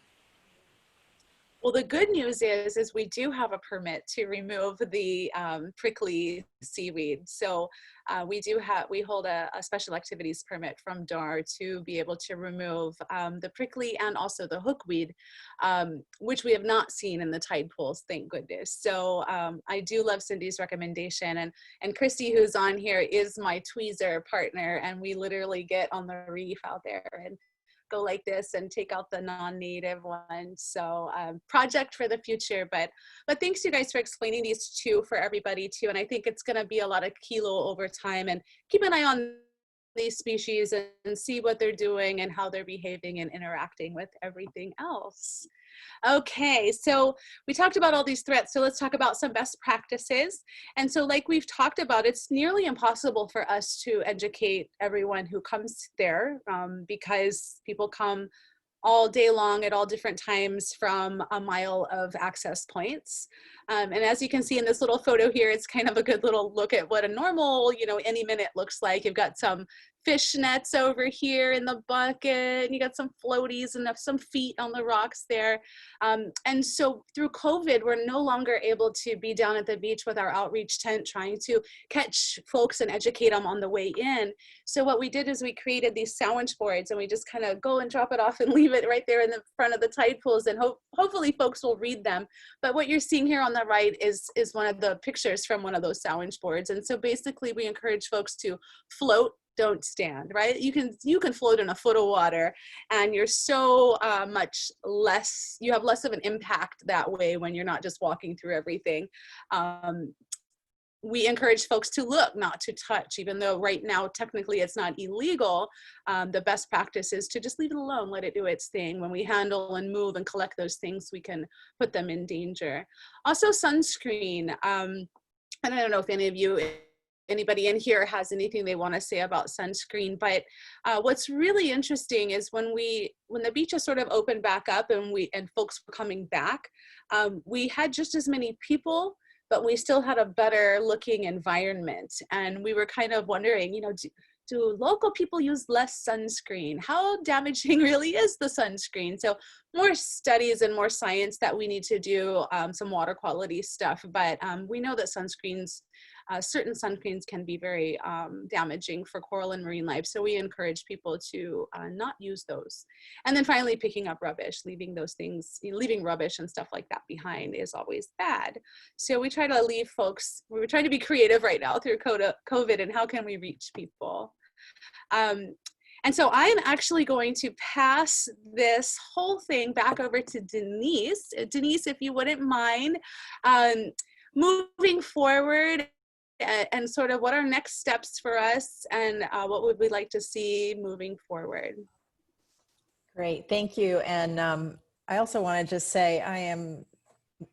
Well, the good news is we do have a permit to remove the prickly seaweed. So we hold a special activities permit from DAR to be able to remove the prickly and also the hookweed, which we have not seen in the tide pools, thank goodness. So I do love Cindy's recommendation, and Christy, who's on here, is my tweezer partner, and we literally get on the reef out there and go like this and take out the non-native ones. So project for the future, but thanks you guys for explaining these two for everybody too. And I think it's gonna be a lot of kilo over time, and keep an eye on these species and see what they're doing and how they're behaving and interacting with everything else. Okay, so we talked about all these threats, so let's talk about some best practices. And so like we've talked about, it's nearly impossible for us to educate everyone who comes there because people come all day long at all different times from a mile of access points. And as you can see in this little photo here, it's kind of a good little look at what a normal, you know, any minute looks like. You've got some fish nets over here in the bucket, and you got some floaties and some feet on the rocks there. And so through COVID, we're no longer able to be down at the beach with our outreach tent trying to catch folks and educate them on the way in. So what we did is we created these sandwich boards, and we just kind of go and drop it off and leave it right there in the front of the tide pools, and hopefully folks will read them. But what you're seeing here on the right is one of the pictures from one of those sandwich boards. And so basically we encourage folks to float, don't stand, right? You can float in a foot of water, and you're so much less, you have less of an impact that way when you're not just walking through everything. We encourage folks to look, not to touch, even though right now technically it's not illegal. The best practice is to just leave it alone, let it do its thing. When we handle and move and collect those things, we can put them in danger. Also sunscreen. And I don't know if anybody in here has anything they want to say about sunscreen, but what's really interesting is when the beaches sort of opened back up and folks were coming back, we had just as many people, but we still had a better looking environment. And we were kind of wondering, you know, do local people use less sunscreen? How damaging really is the sunscreen? So more studies and more science that we need to do, some water quality stuff, but we know that sunscreens, certain sunscreens can be very damaging for coral and marine life. So we encourage people to not use those. And then finally, picking up rubbish, leaving those things, leaving rubbish and stuff like that behind is always bad. So we try to leave folks, we're trying to be creative right now through COVID, and how can we reach people? And so I'm actually going to pass this whole thing back over to Denise. Denise, if you wouldn't mind moving forward and sort of what are next steps for us and what would we like to see moving forward? Great, thank you. And I also want to just say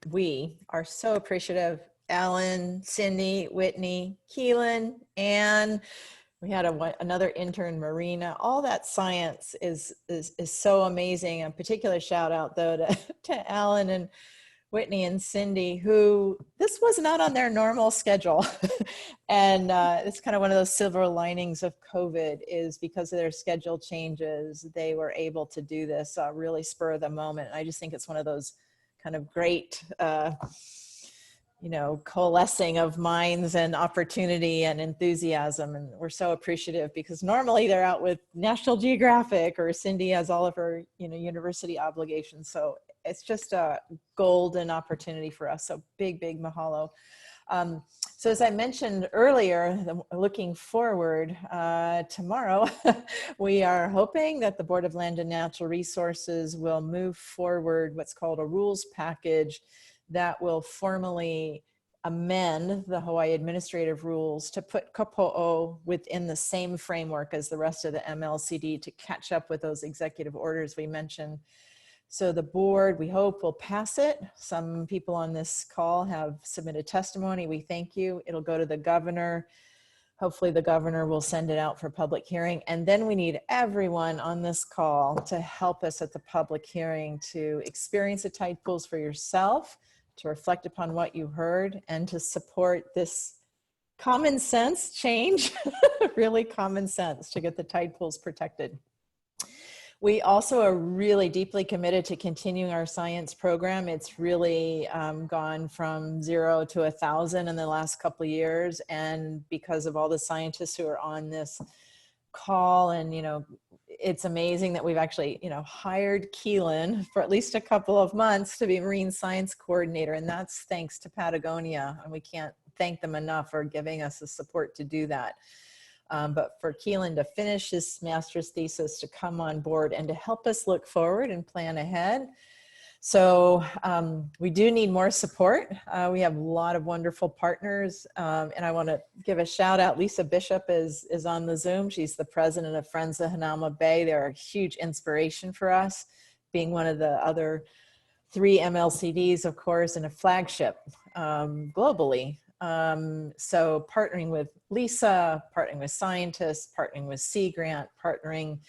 we are so appreciative. Alan, Cindy, Whitney, Keelan, Anne, we had another intern, Marina. All that science is so amazing. A particular shout out though to Alan and Whitney and Cindy, who this was not on their normal schedule. And it's kind of one of those silver linings of COVID is because of their schedule changes, they were able to do this really spur of the moment. And I just think it's one of those kind of great, coalescing of minds and opportunity and enthusiasm. And we're so appreciative because normally they're out with National Geographic or Cindy has all of her, university obligations. So it's just a golden opportunity for us. So big, big mahalo. So as I mentioned earlier, looking forward, tomorrow, we are hoping that the Board of Land and Natural Resources will move forward what's called a rules package that will formally amend the Hawaii administrative rules to put Kapo'o within the same framework as the rest of the MLCD to catch up with those executive orders we mentioned. So the board, we hope, will pass it. Some people on this call have submitted testimony. We thank you. It'll go to the governor. Hopefully the governor will send it out for public hearing. And then we need everyone on this call to help us at the public hearing to experience the tide pools for yourself, to reflect upon what you heard, and to support this common sense change, really common sense to get the tide pools protected. We also are really deeply committed to continuing our science program. It's really gone from 0 to 1,000 in the last couple of years. And because of all the scientists who are on this call, and, it's amazing that we've actually, hired Keelan for at least a couple of months to be marine science coordinator. And that's thanks to Patagonia. And we can't thank them enough for giving us the support to do that. But for Keelan to finish his master's thesis, to come on board and to help us look forward and plan ahead. So we do need more support. We have a lot of wonderful partners. And I want to give a shout out. Lisa Bishop is on the Zoom. She's the president of Friends of Hanauma Bay. They're a huge inspiration for us, being one of the other 3 MLCDs, of course, and a flagship globally. So partnering with Lisa, partnering with scientists, partnering with Sea Grant, partnering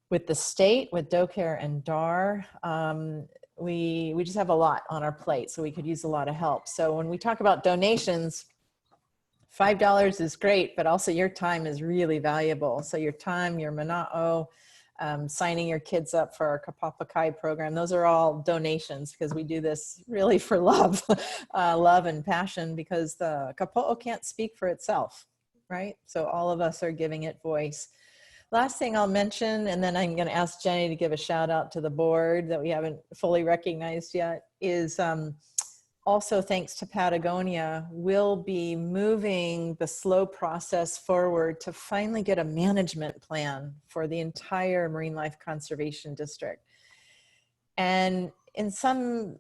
with the state, with DoCare and DAR, we just have a lot on our plate, so we could use a lot of help. So when we talk about donations, $5 is great, but also your time is really valuable. So your time, your mana'o, signing your kids up for our Kapo'o program, those are all donations because we do this really for love, love and passion, because the Kapo'o can't speak for itself, right? So all of us are giving it voice. Last thing I'll mention, and then I'm going to ask Jenny to give a shout out to the board that we haven't fully recognized yet, is also thanks to Patagonia, we'll be moving the slow process forward to finally get a management plan for the entire Marine Life Conservation District. And in some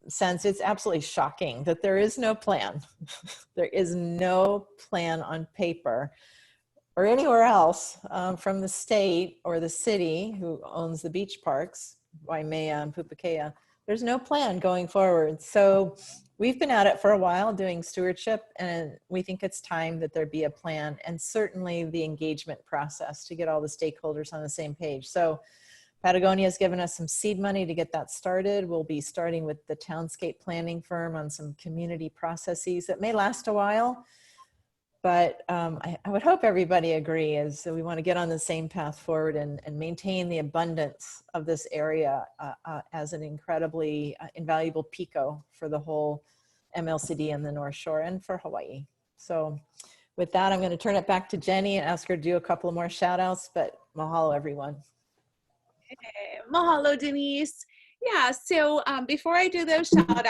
sense, it's absolutely shocking that there is no plan. There is no plan on paper or anywhere else from the state or the city who owns the beach parks, Waimea and Pūpūkea. There's no plan going forward. So we've been at it for a while doing stewardship, and we think it's time that there be a plan, and certainly the engagement process to get all the stakeholders on the same page. So Patagonia has given us some seed money to get that started. We'll be starting with the townscape planning firm on some community processes that may last a while. But I would hope everybody agrees that we want to get on the same path forward and maintain the abundance of this area as an incredibly invaluable PICO for the whole MLCD and the North Shore and for Hawaii. So with that, I'm going to turn it back to Jenny and ask her to do a couple of more shout outs, but mahalo everyone. Hey, mahalo, Denise. Yeah, so before I do those shout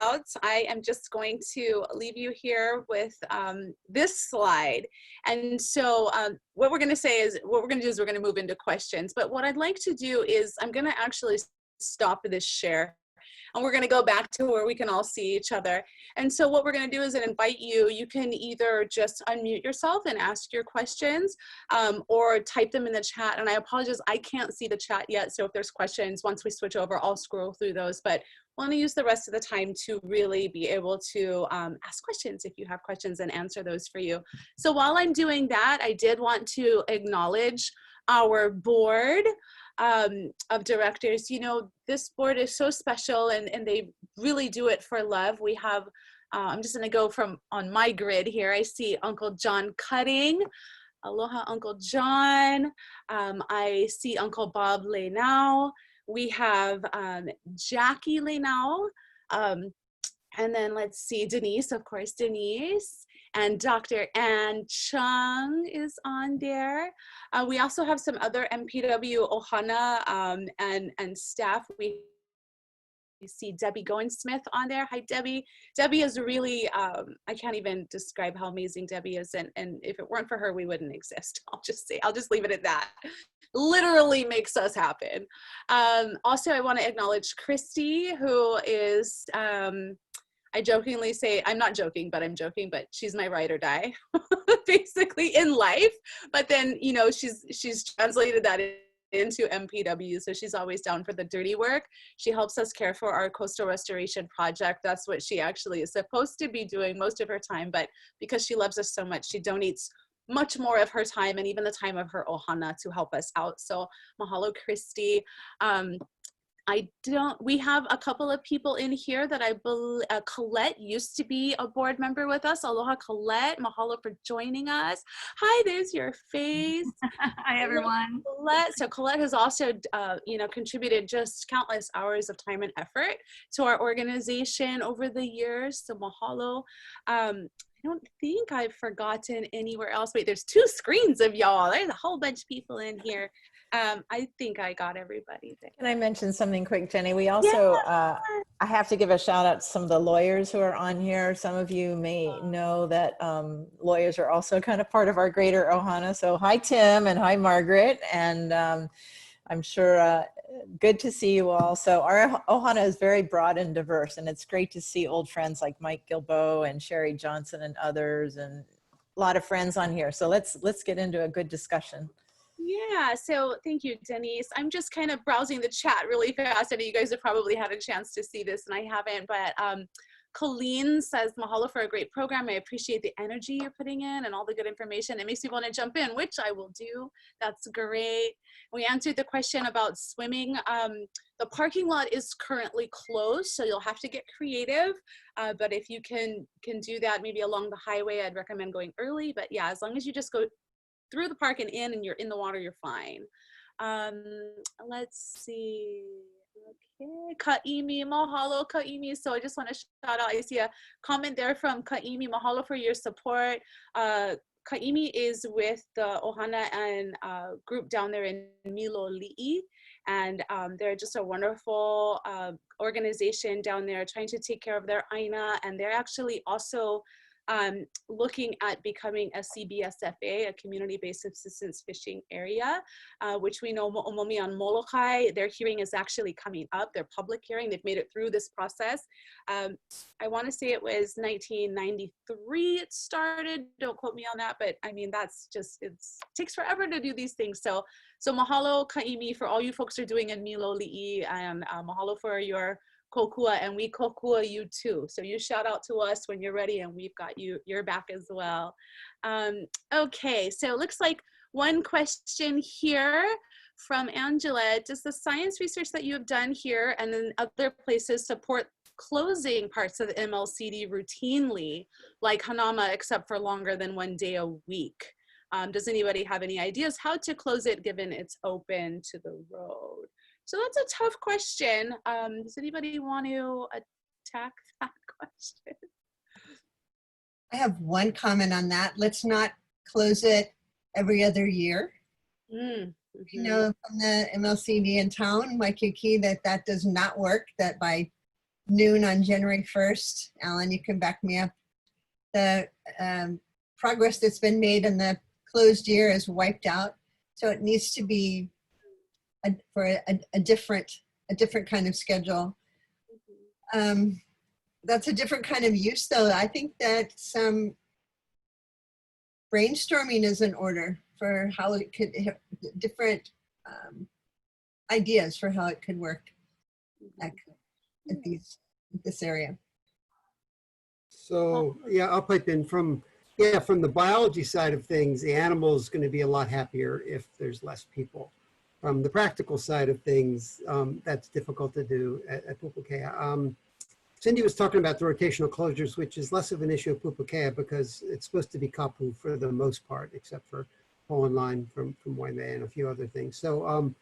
outs, I am just going to leave you here with this slide. And so what we're going to say is, what we're going to do is we're going to move into questions. But what I'd like to do is I'm going to actually stop this share. And we're going to go back to where we can all see each other. And so what we're going to do is invite you. You can either just unmute yourself and ask your questions or type them in the chat. And I apologize, I can't see the chat yet. So if there's questions, once we switch over, I'll scroll through those. But want to use the rest of the time to really be able to ask questions if you have questions and answer those for you. So while I'm doing that, I did want to acknowledge our board of directors. You know, this board is so special and they really do it for love. We have, I'm just gonna go from on my grid here. I see Uncle John Cutting. Aloha, Uncle John. I see Uncle Bob Lenau. We have Jackie Lenau. And then let's see, Denise, of course, Denise. And Dr. Ann Chung is on there. We also have some other MPW Ohana and staff. We see Debbie Goins-Smith on there. Hi, Debbie. Debbie is really, I can't even describe how amazing Debbie is. And if it weren't for her, we wouldn't exist. I'll just leave it at that. Literally makes us happen. Also, I want to acknowledge Christy, who is, I jokingly say, I'm not joking, but I'm joking, but she's my ride or die, basically in life. But then, you know, she's translated that into MPW, so she's always down for the dirty work. She helps us care for our coastal restoration project. That's what she actually is supposed to be doing most of her time, but because she loves us so much, she donates much more of her time and even the time of her ohana to help us out. So mahalo, Christy. We have a couple of people in here that I believe, Colette used to be a board member with us. Aloha, Colette. Mahalo for joining us. Hi, there's your face. Hi, everyone. Colette. So Colette has also, you know, contributed just countless hours of time and effort to our organization over the years. So mahalo. I don't think I've forgotten anywhere else. Wait, there's 2 screens of y'all. There's a whole bunch of people in here. I think I got everybody there. Can I mention something quick, Jenny? We also, I have to give a shout out to some of the lawyers who are on here. Some of you may know that lawyers are also kind of part of our greater Ohana. So hi, Tim, and hi, Margaret. And I'm sure good to see you all. So our Ohana is very broad and diverse, and it's great to see old friends like Mike Gilboa and Sherry Johnson and others, and a lot of friends on here. So let's get into a good discussion. Yeah, so thank you, Denise. I'm just kind of browsing the chat really fast. I know you guys have probably had a chance to see this and I haven't, but Colleen says, mahalo for a great program. I appreciate the energy you're putting in and all the good information. It makes me want to jump in, which I will do. That's great. We answered the question about swimming. The parking lot is currently closed, so you'll have to get creative. But if you can do that, maybe along the highway, I'd recommend going early. But yeah, as long as you just go through the park and in and you're in the water, you're fine. Let's see. Okay, Kaimi, mahalo, Kaimi. So I just want to shout out, I see a comment there from Kaimi, mahalo for your support. Kaimi is with the Ohana and group down there in Milo Li'i. And they're just a wonderful organization down there trying to take care of their aina. And they're actually also looking at becoming a CBSFA, a community-based subsistence fishing area, which we know Mo'omomi on Molokai, their hearing is actually coming up, their public hearing. They've made it through this process. I want to say it was 1993 it started. Don't quote me on that, but I mean, that's just, it takes forever to do these things. So mahalo Kaimi for all you folks are doing in Milo Li'i, and mahalo for your kokua, and we kokua you too. So you shout out to us when you're ready and we've got your back as well. Okay, so it looks like one question here from Angela. Does the science research that you have done here and then other places support closing parts of the MLCD routinely, like Hanama, except for longer than 1 day a week? Does anybody have any ideas how to close it given it's open to the road? So that's a tough question. Does anybody want to attack that question? I have one comment on that. Let's not close it every other year. You know, from the MLCD in town, Waikiki, that does not work, that by noon on January 1st, Alan, you can back me up, the progress that's been made in the closed year is wiped out. So it needs to be for a different kind of schedule. That's a different kind of use, though. I think that some brainstorming is in order for how it could have different ideas for how it could work at this area. So yeah, I'll pipe in from the biology side of things. The animal is going to be a lot happier if there's less people. From the practical side of things, that's difficult to do at Pūpūkea. Cindy was talking about the rotational closures, which is less of an issue at Pūpūkea because it's supposed to be kapu for the most part, except for pole and line from Waimea and a few other things. So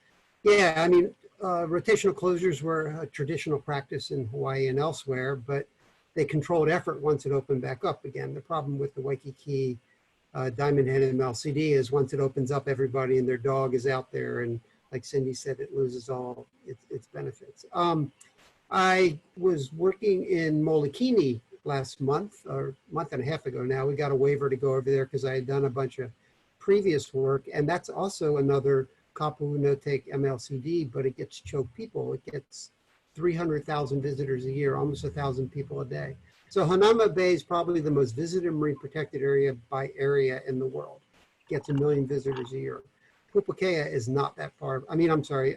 yeah, I mean, rotational closures were a traditional practice in Hawaii and elsewhere, but they controlled effort once it opened back up again. The problem with the Waikiki Diamond Head MLCD is once it opens up, everybody and their dog is out there, and like Cindy said, it loses all its benefits. I was working in Molokini last month, or a month and a half ago now. We got a waiver to go over there because I had done a bunch of previous work, and that's also another Kapo'o no take MLCD, but it gets choke people. It gets 300,000 visitors a year, almost 1,000 people a day. So Hanauma Bay is probably the most visited marine protected area by area in the world. It gets 1 million visitors a year. Pūpūkea is not that far. I mean, I'm sorry.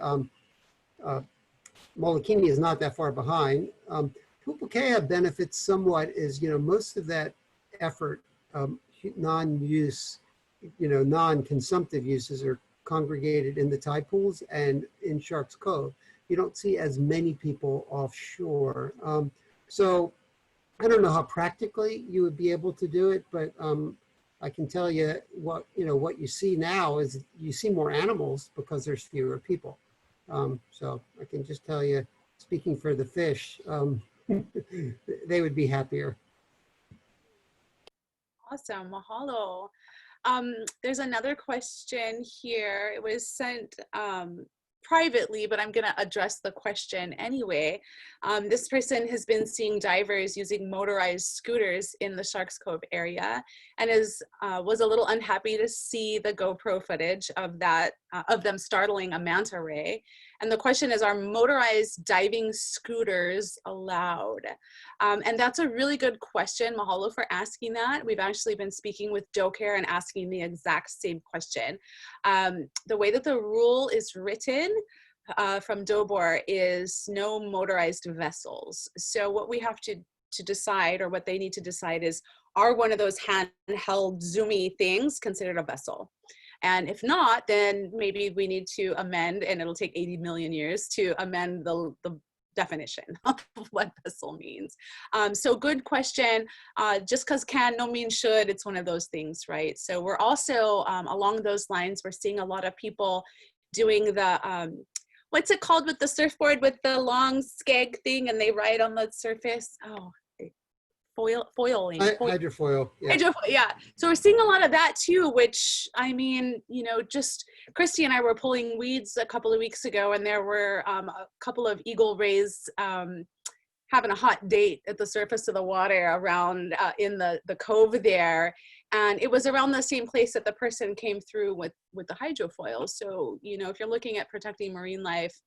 Molokini is not that far behind. Pūpūkea benefits somewhat is, you know, most of that effort, non-use, you know, non-consumptive uses are congregated in the tide pools and in Sharks Cove. You don't see as many people offshore. So I don't know how practically you would be able to do it, but I can tell you what you see now is you see more animals because there's fewer people. So I can just tell you, speaking for the fish, they would be happier. Awesome, mahalo. There's another question here. It was sent privately, but I'm going to address the question anyway. This person has been seeing divers using motorized scooters in the Sharks Cove area and was a little unhappy to see the GoPro footage of them startling a manta ray. And the question is, are motorized diving scooters allowed? And that's a really good question. Mahalo for asking that. We've actually been speaking with DoCare and asking the exact same question. The way that the rule is written from DOBOR is no motorized vessels. So what we have to decide, or what they need to decide, is, are one of those handheld zoomy things considered a vessel? And if not, then maybe we need to amend, and it'll take 80 million years to amend the definition of what vessel means. So good question. Just because can no mean should, it's one of those things, right? So we're also, along those lines, we're seeing a lot of people doing the, what's it called with the surfboard with the long skeg thing and they ride on the surface? Oh, foiling. Hydrofoil. Yeah. Hydrofoil, yeah. So we're seeing a lot of that too, which, I mean, you know, just Christy and I were pulling weeds a couple of weeks ago, and there were a couple of eagle rays having a hot date at the surface of the water around in the cove there. And it was around the same place that the person came through with the hydrofoil. So, you know, if you're looking at protecting marine life,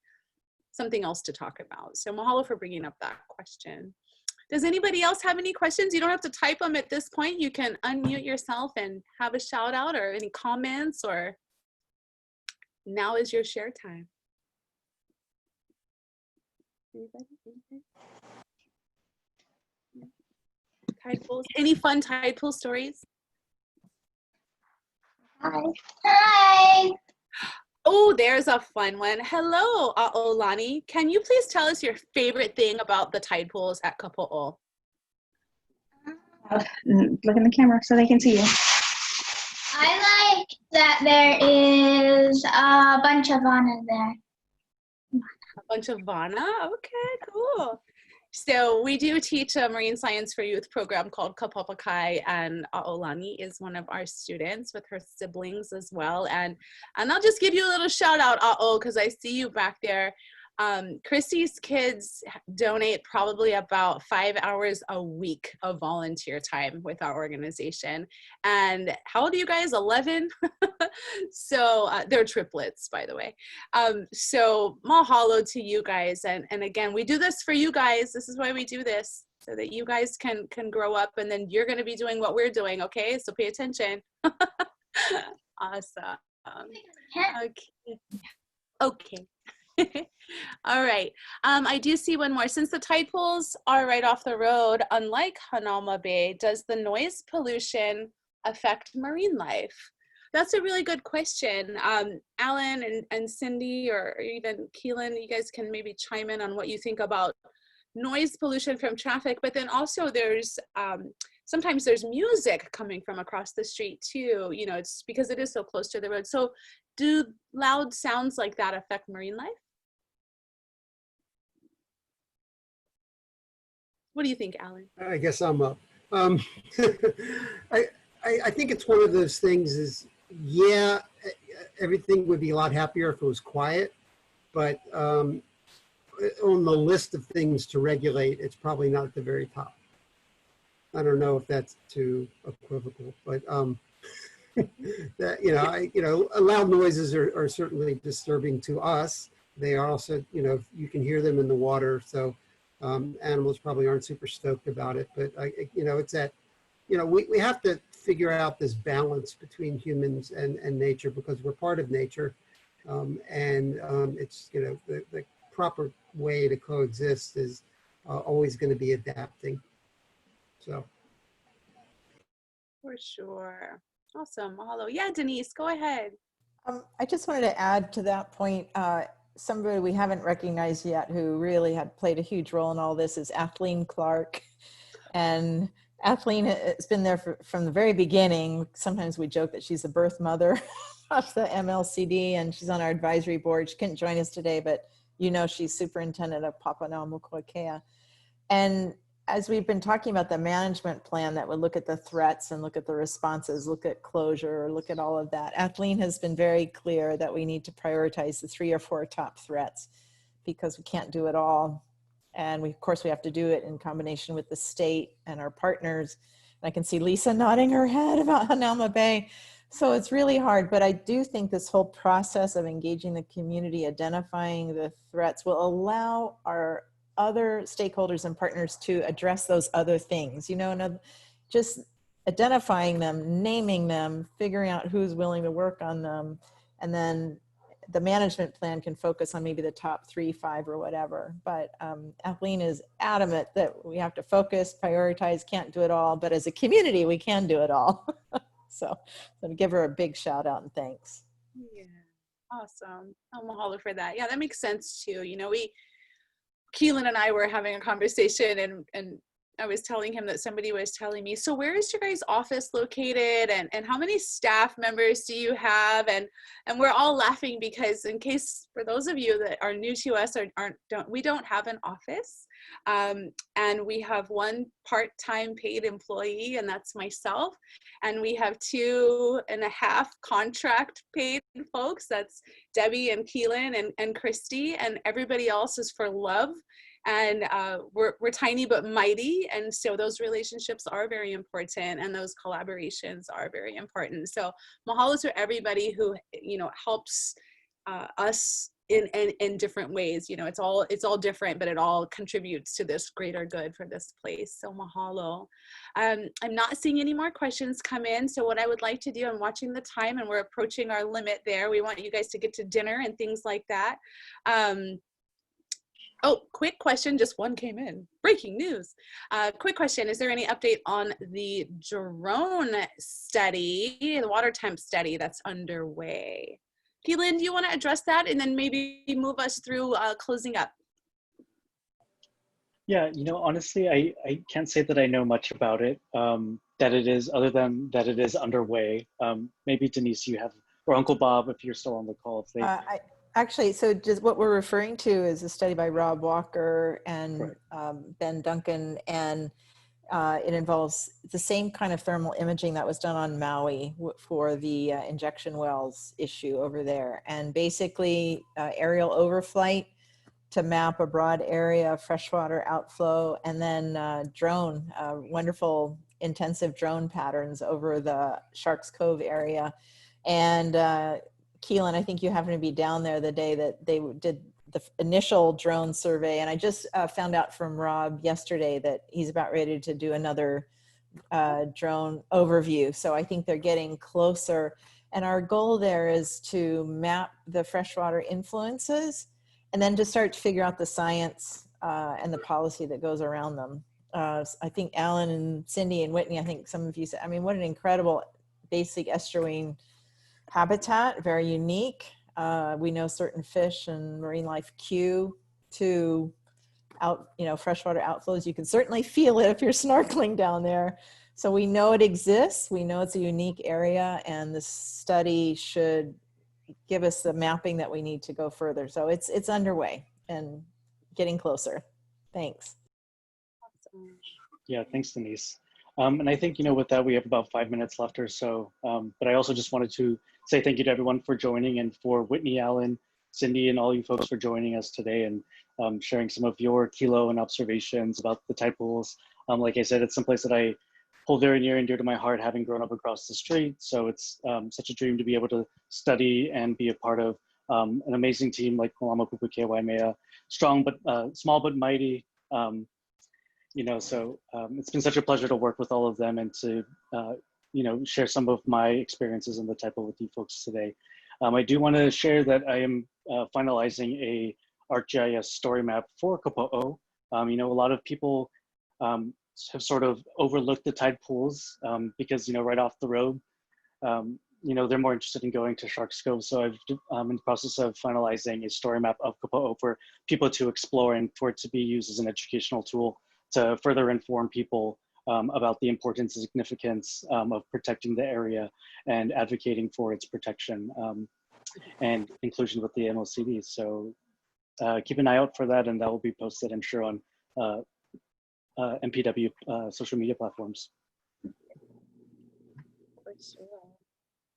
something else to talk about. So mahalo for bringing up that question. Does anybody else have any questions? You don't have to type them at this point. You can unmute yourself and have a shout out or any comments, or now is your share time. Anybody? Tide pools? Any fun tide pool stories? Hi. Hi. Oh, there's a fun one. Hello, Olani. Can you please tell us your favorite thing about the tide pools at Kapo'o? Look in the camera so they can see you. I like that there is a bunch of Vana there. A bunch of Vana? Okay, cool. So we do teach a marine science for youth program called Kapo'o, and Aolani is one of our students with her siblings as well. And I'll just give you a little shout out, Ao, because I see you back there. Christy's kids donate probably about 5 hours a week of volunteer time with our organization. And how old are you guys? 11? So they're triplets, by the way. So mahalo to you guys. And again, we do this for you guys. This is why we do this, so that you guys can grow up, and then you're going to be doing what we're doing. Okay, so pay attention. Awesome. Okay. Okay. All right. I do see one more. Since the tide pools are right off the road, unlike Hanauma Bay, does the noise pollution affect marine life? That's a really good question. Alan and Cindy, or even Keelan, you guys can maybe chime in on what you think about noise pollution from traffic, but then also there's sometimes there's music coming from across the street too. You know, it's because it is so close to the road. So do loud sounds like that affect marine life? What do you think, Alan? I guess I'm up. I think it's one of those things is, yeah, everything would be a lot happier if it was quiet, but on the list of things to regulate, it's probably not at the very top. I don't know if that's too equivocal, but that, loud noises are certainly disturbing to us. They are also, you can hear them in the water, so animals probably aren't super stoked about it. But it's that, we have to figure out this balance between humans and nature, because we're part of nature, and it's the proper way to coexist is always going to be adapting. So. For sure. Awesome. Mahalo. Yeah, Denise, go ahead. I just wanted to add to that point, somebody we haven't recognized yet who really had played a huge role in all this is Athleen Clark. And Athleen has been there from the very beginning. Sometimes we joke that she's the birth mother of the MLCD, and she's on our advisory board. She couldn't join us today, but she's superintendent of Papaʻanaʻomukuakea. And as we've been talking about the management plan that would look at the threats and look at the responses, look at closure, look at all of that, Athleen has been very clear that we need to prioritize the 3 or 4 top threats, because we can't do it all. And of course, we have to do it in combination with the state and our partners. And I can see Lisa nodding her head about Hanauma Bay. So it's really hard, but I do think this whole process of engaging the community, identifying the threats, will allow our other stakeholders and partners to address those other things, and just identifying them, naming them, figuring out who's willing to work on them. And then the management plan can focus on maybe the top 3, 5 or whatever. But Athleen is adamant that we have to focus, prioritize, can't do it all, but as a community, we can do it all. So to give her a big shout out and thanks. Yeah, awesome. Mahalo for that. Yeah, that makes sense too. Keelan and I were having a conversation, and I was telling him that somebody was telling me, so where is your guys' office located, and how many staff members do you have? And we're all laughing because, in case for those of you that are new to us or we don't have an office, and we have 1 part-time paid employee, and that's myself, and we have 2.5 contract paid folks. That's Debbie and Keelan and Christy, and everybody else is for love. And we're tiny but mighty, and so those relationships are very important, and those collaborations are very important. So mahalo to everybody who helps us in different ways. It's all different, but it all contributes to this greater good for this place. So mahalo. I'm not seeing any more questions come in. So what I would like to do, I'm watching the time, and we're approaching our limit there. We want you guys to get to dinner and things like that. Oh, quick question, just one came in. Breaking news. Quick question, is there any update on the drone study, the water temp study that's underway? Keelan, do you want to address that and then maybe move us through closing up? Yeah, honestly, I can't say that I know much about it, other than that it is underway. Maybe Denise, you have, or Uncle Bob, if you're still on the call. Actually, so just what we're referring to is a study by Rob Walker and Ben Duncan, and it involves the same kind of thermal imaging that was done on Maui for the injection wells issue over there. And basically aerial overflight to map a broad area of freshwater outflow, and then drone, wonderful intensive drone patterns over the Sharks Cove area. And Keelan, I think you happened to be down there the day that they did the initial drone survey. And I just found out from Rob yesterday that he's about ready to do another drone overview. So I think they're getting closer. And our goal there is to map the freshwater influences and then to start to figure out the science and the policy that goes around them. I think Alan and Cindy and Whitney, I think some of you said, I mean, what an incredible basic estuarine habitat, very unique. We know certain fish and marine life cue to freshwater outflows. You can certainly feel it if you're snorkeling down there. So we know it exists. We know it's a unique area, and the study should give us the mapping that we need to go further. So it's underway and getting closer. Thanks. Yeah, thanks, Denise. And I think, with that, we have about 5 minutes left or so. But I also just wanted to say thank you to everyone for joining, and for Whitney, Allen, Cindy, and all you folks for joining us today and sharing some of your kilo and observations about the tide pools. Like I said, it's someplace that I hold very near and dear to my heart, having grown up across the street. So it's such a dream to be able to study and be a part of an amazing team like Malama Pūpūkea-Waimea, strong but small but mighty. So it's been such a pleasure to work with all of them and to, share some of my experiences in the tide pool with you folks today. I do want to share that I am finalizing a ArcGIS story map for Kapo'o. A lot of people have sort of overlooked the tide pools because, right off the road, they're more interested in going to Sharks Cove. So I'm in the process of finalizing a story map of Kapo'o for people to explore and for it to be used as an educational tool to further inform people about the importance and significance of protecting the area and advocating for its protection and inclusion with the MOCD. So keep an eye out for that, and that will be posted, I'm sure, on MPW social media platforms.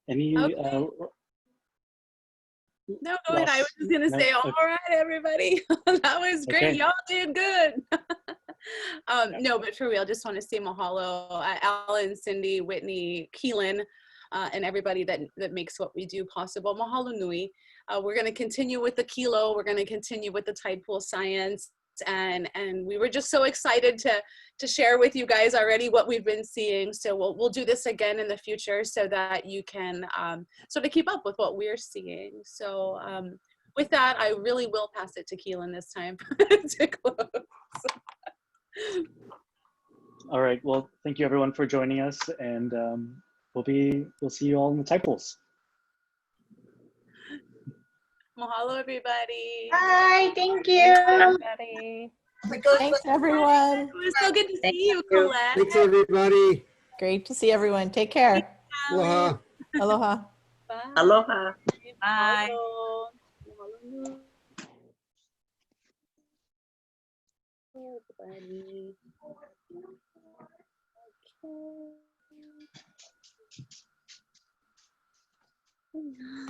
Any? Okay. No, go ahead. I was just going to say, all right, everybody. That was great. Okay. Y'all did good. No, but for real, just want to say mahalo, Alan, Cindy, Whitney, Keelan, and everybody that makes what we do possible. Mahalo nui. We're going to continue with the kilo. We're going to continue with the tide pool science. And we were just so excited to share with you guys already what we've been seeing. So we'll do this again in the future so that you can sort of keep up with what we're seeing. So with that, I really will pass it to Keelan this time to close. All right. Well, thank you everyone for joining us, and we'll see you all in the tide pools. Mahalo, everybody. Bye. Thank you. Everybody. Thanks, everyone. It was so good to see you, Colette. Thanks, everybody. Great to see everyone. Take care. Aloha. Aloha. Bye. Aloha. Bye. Everybody. Okay.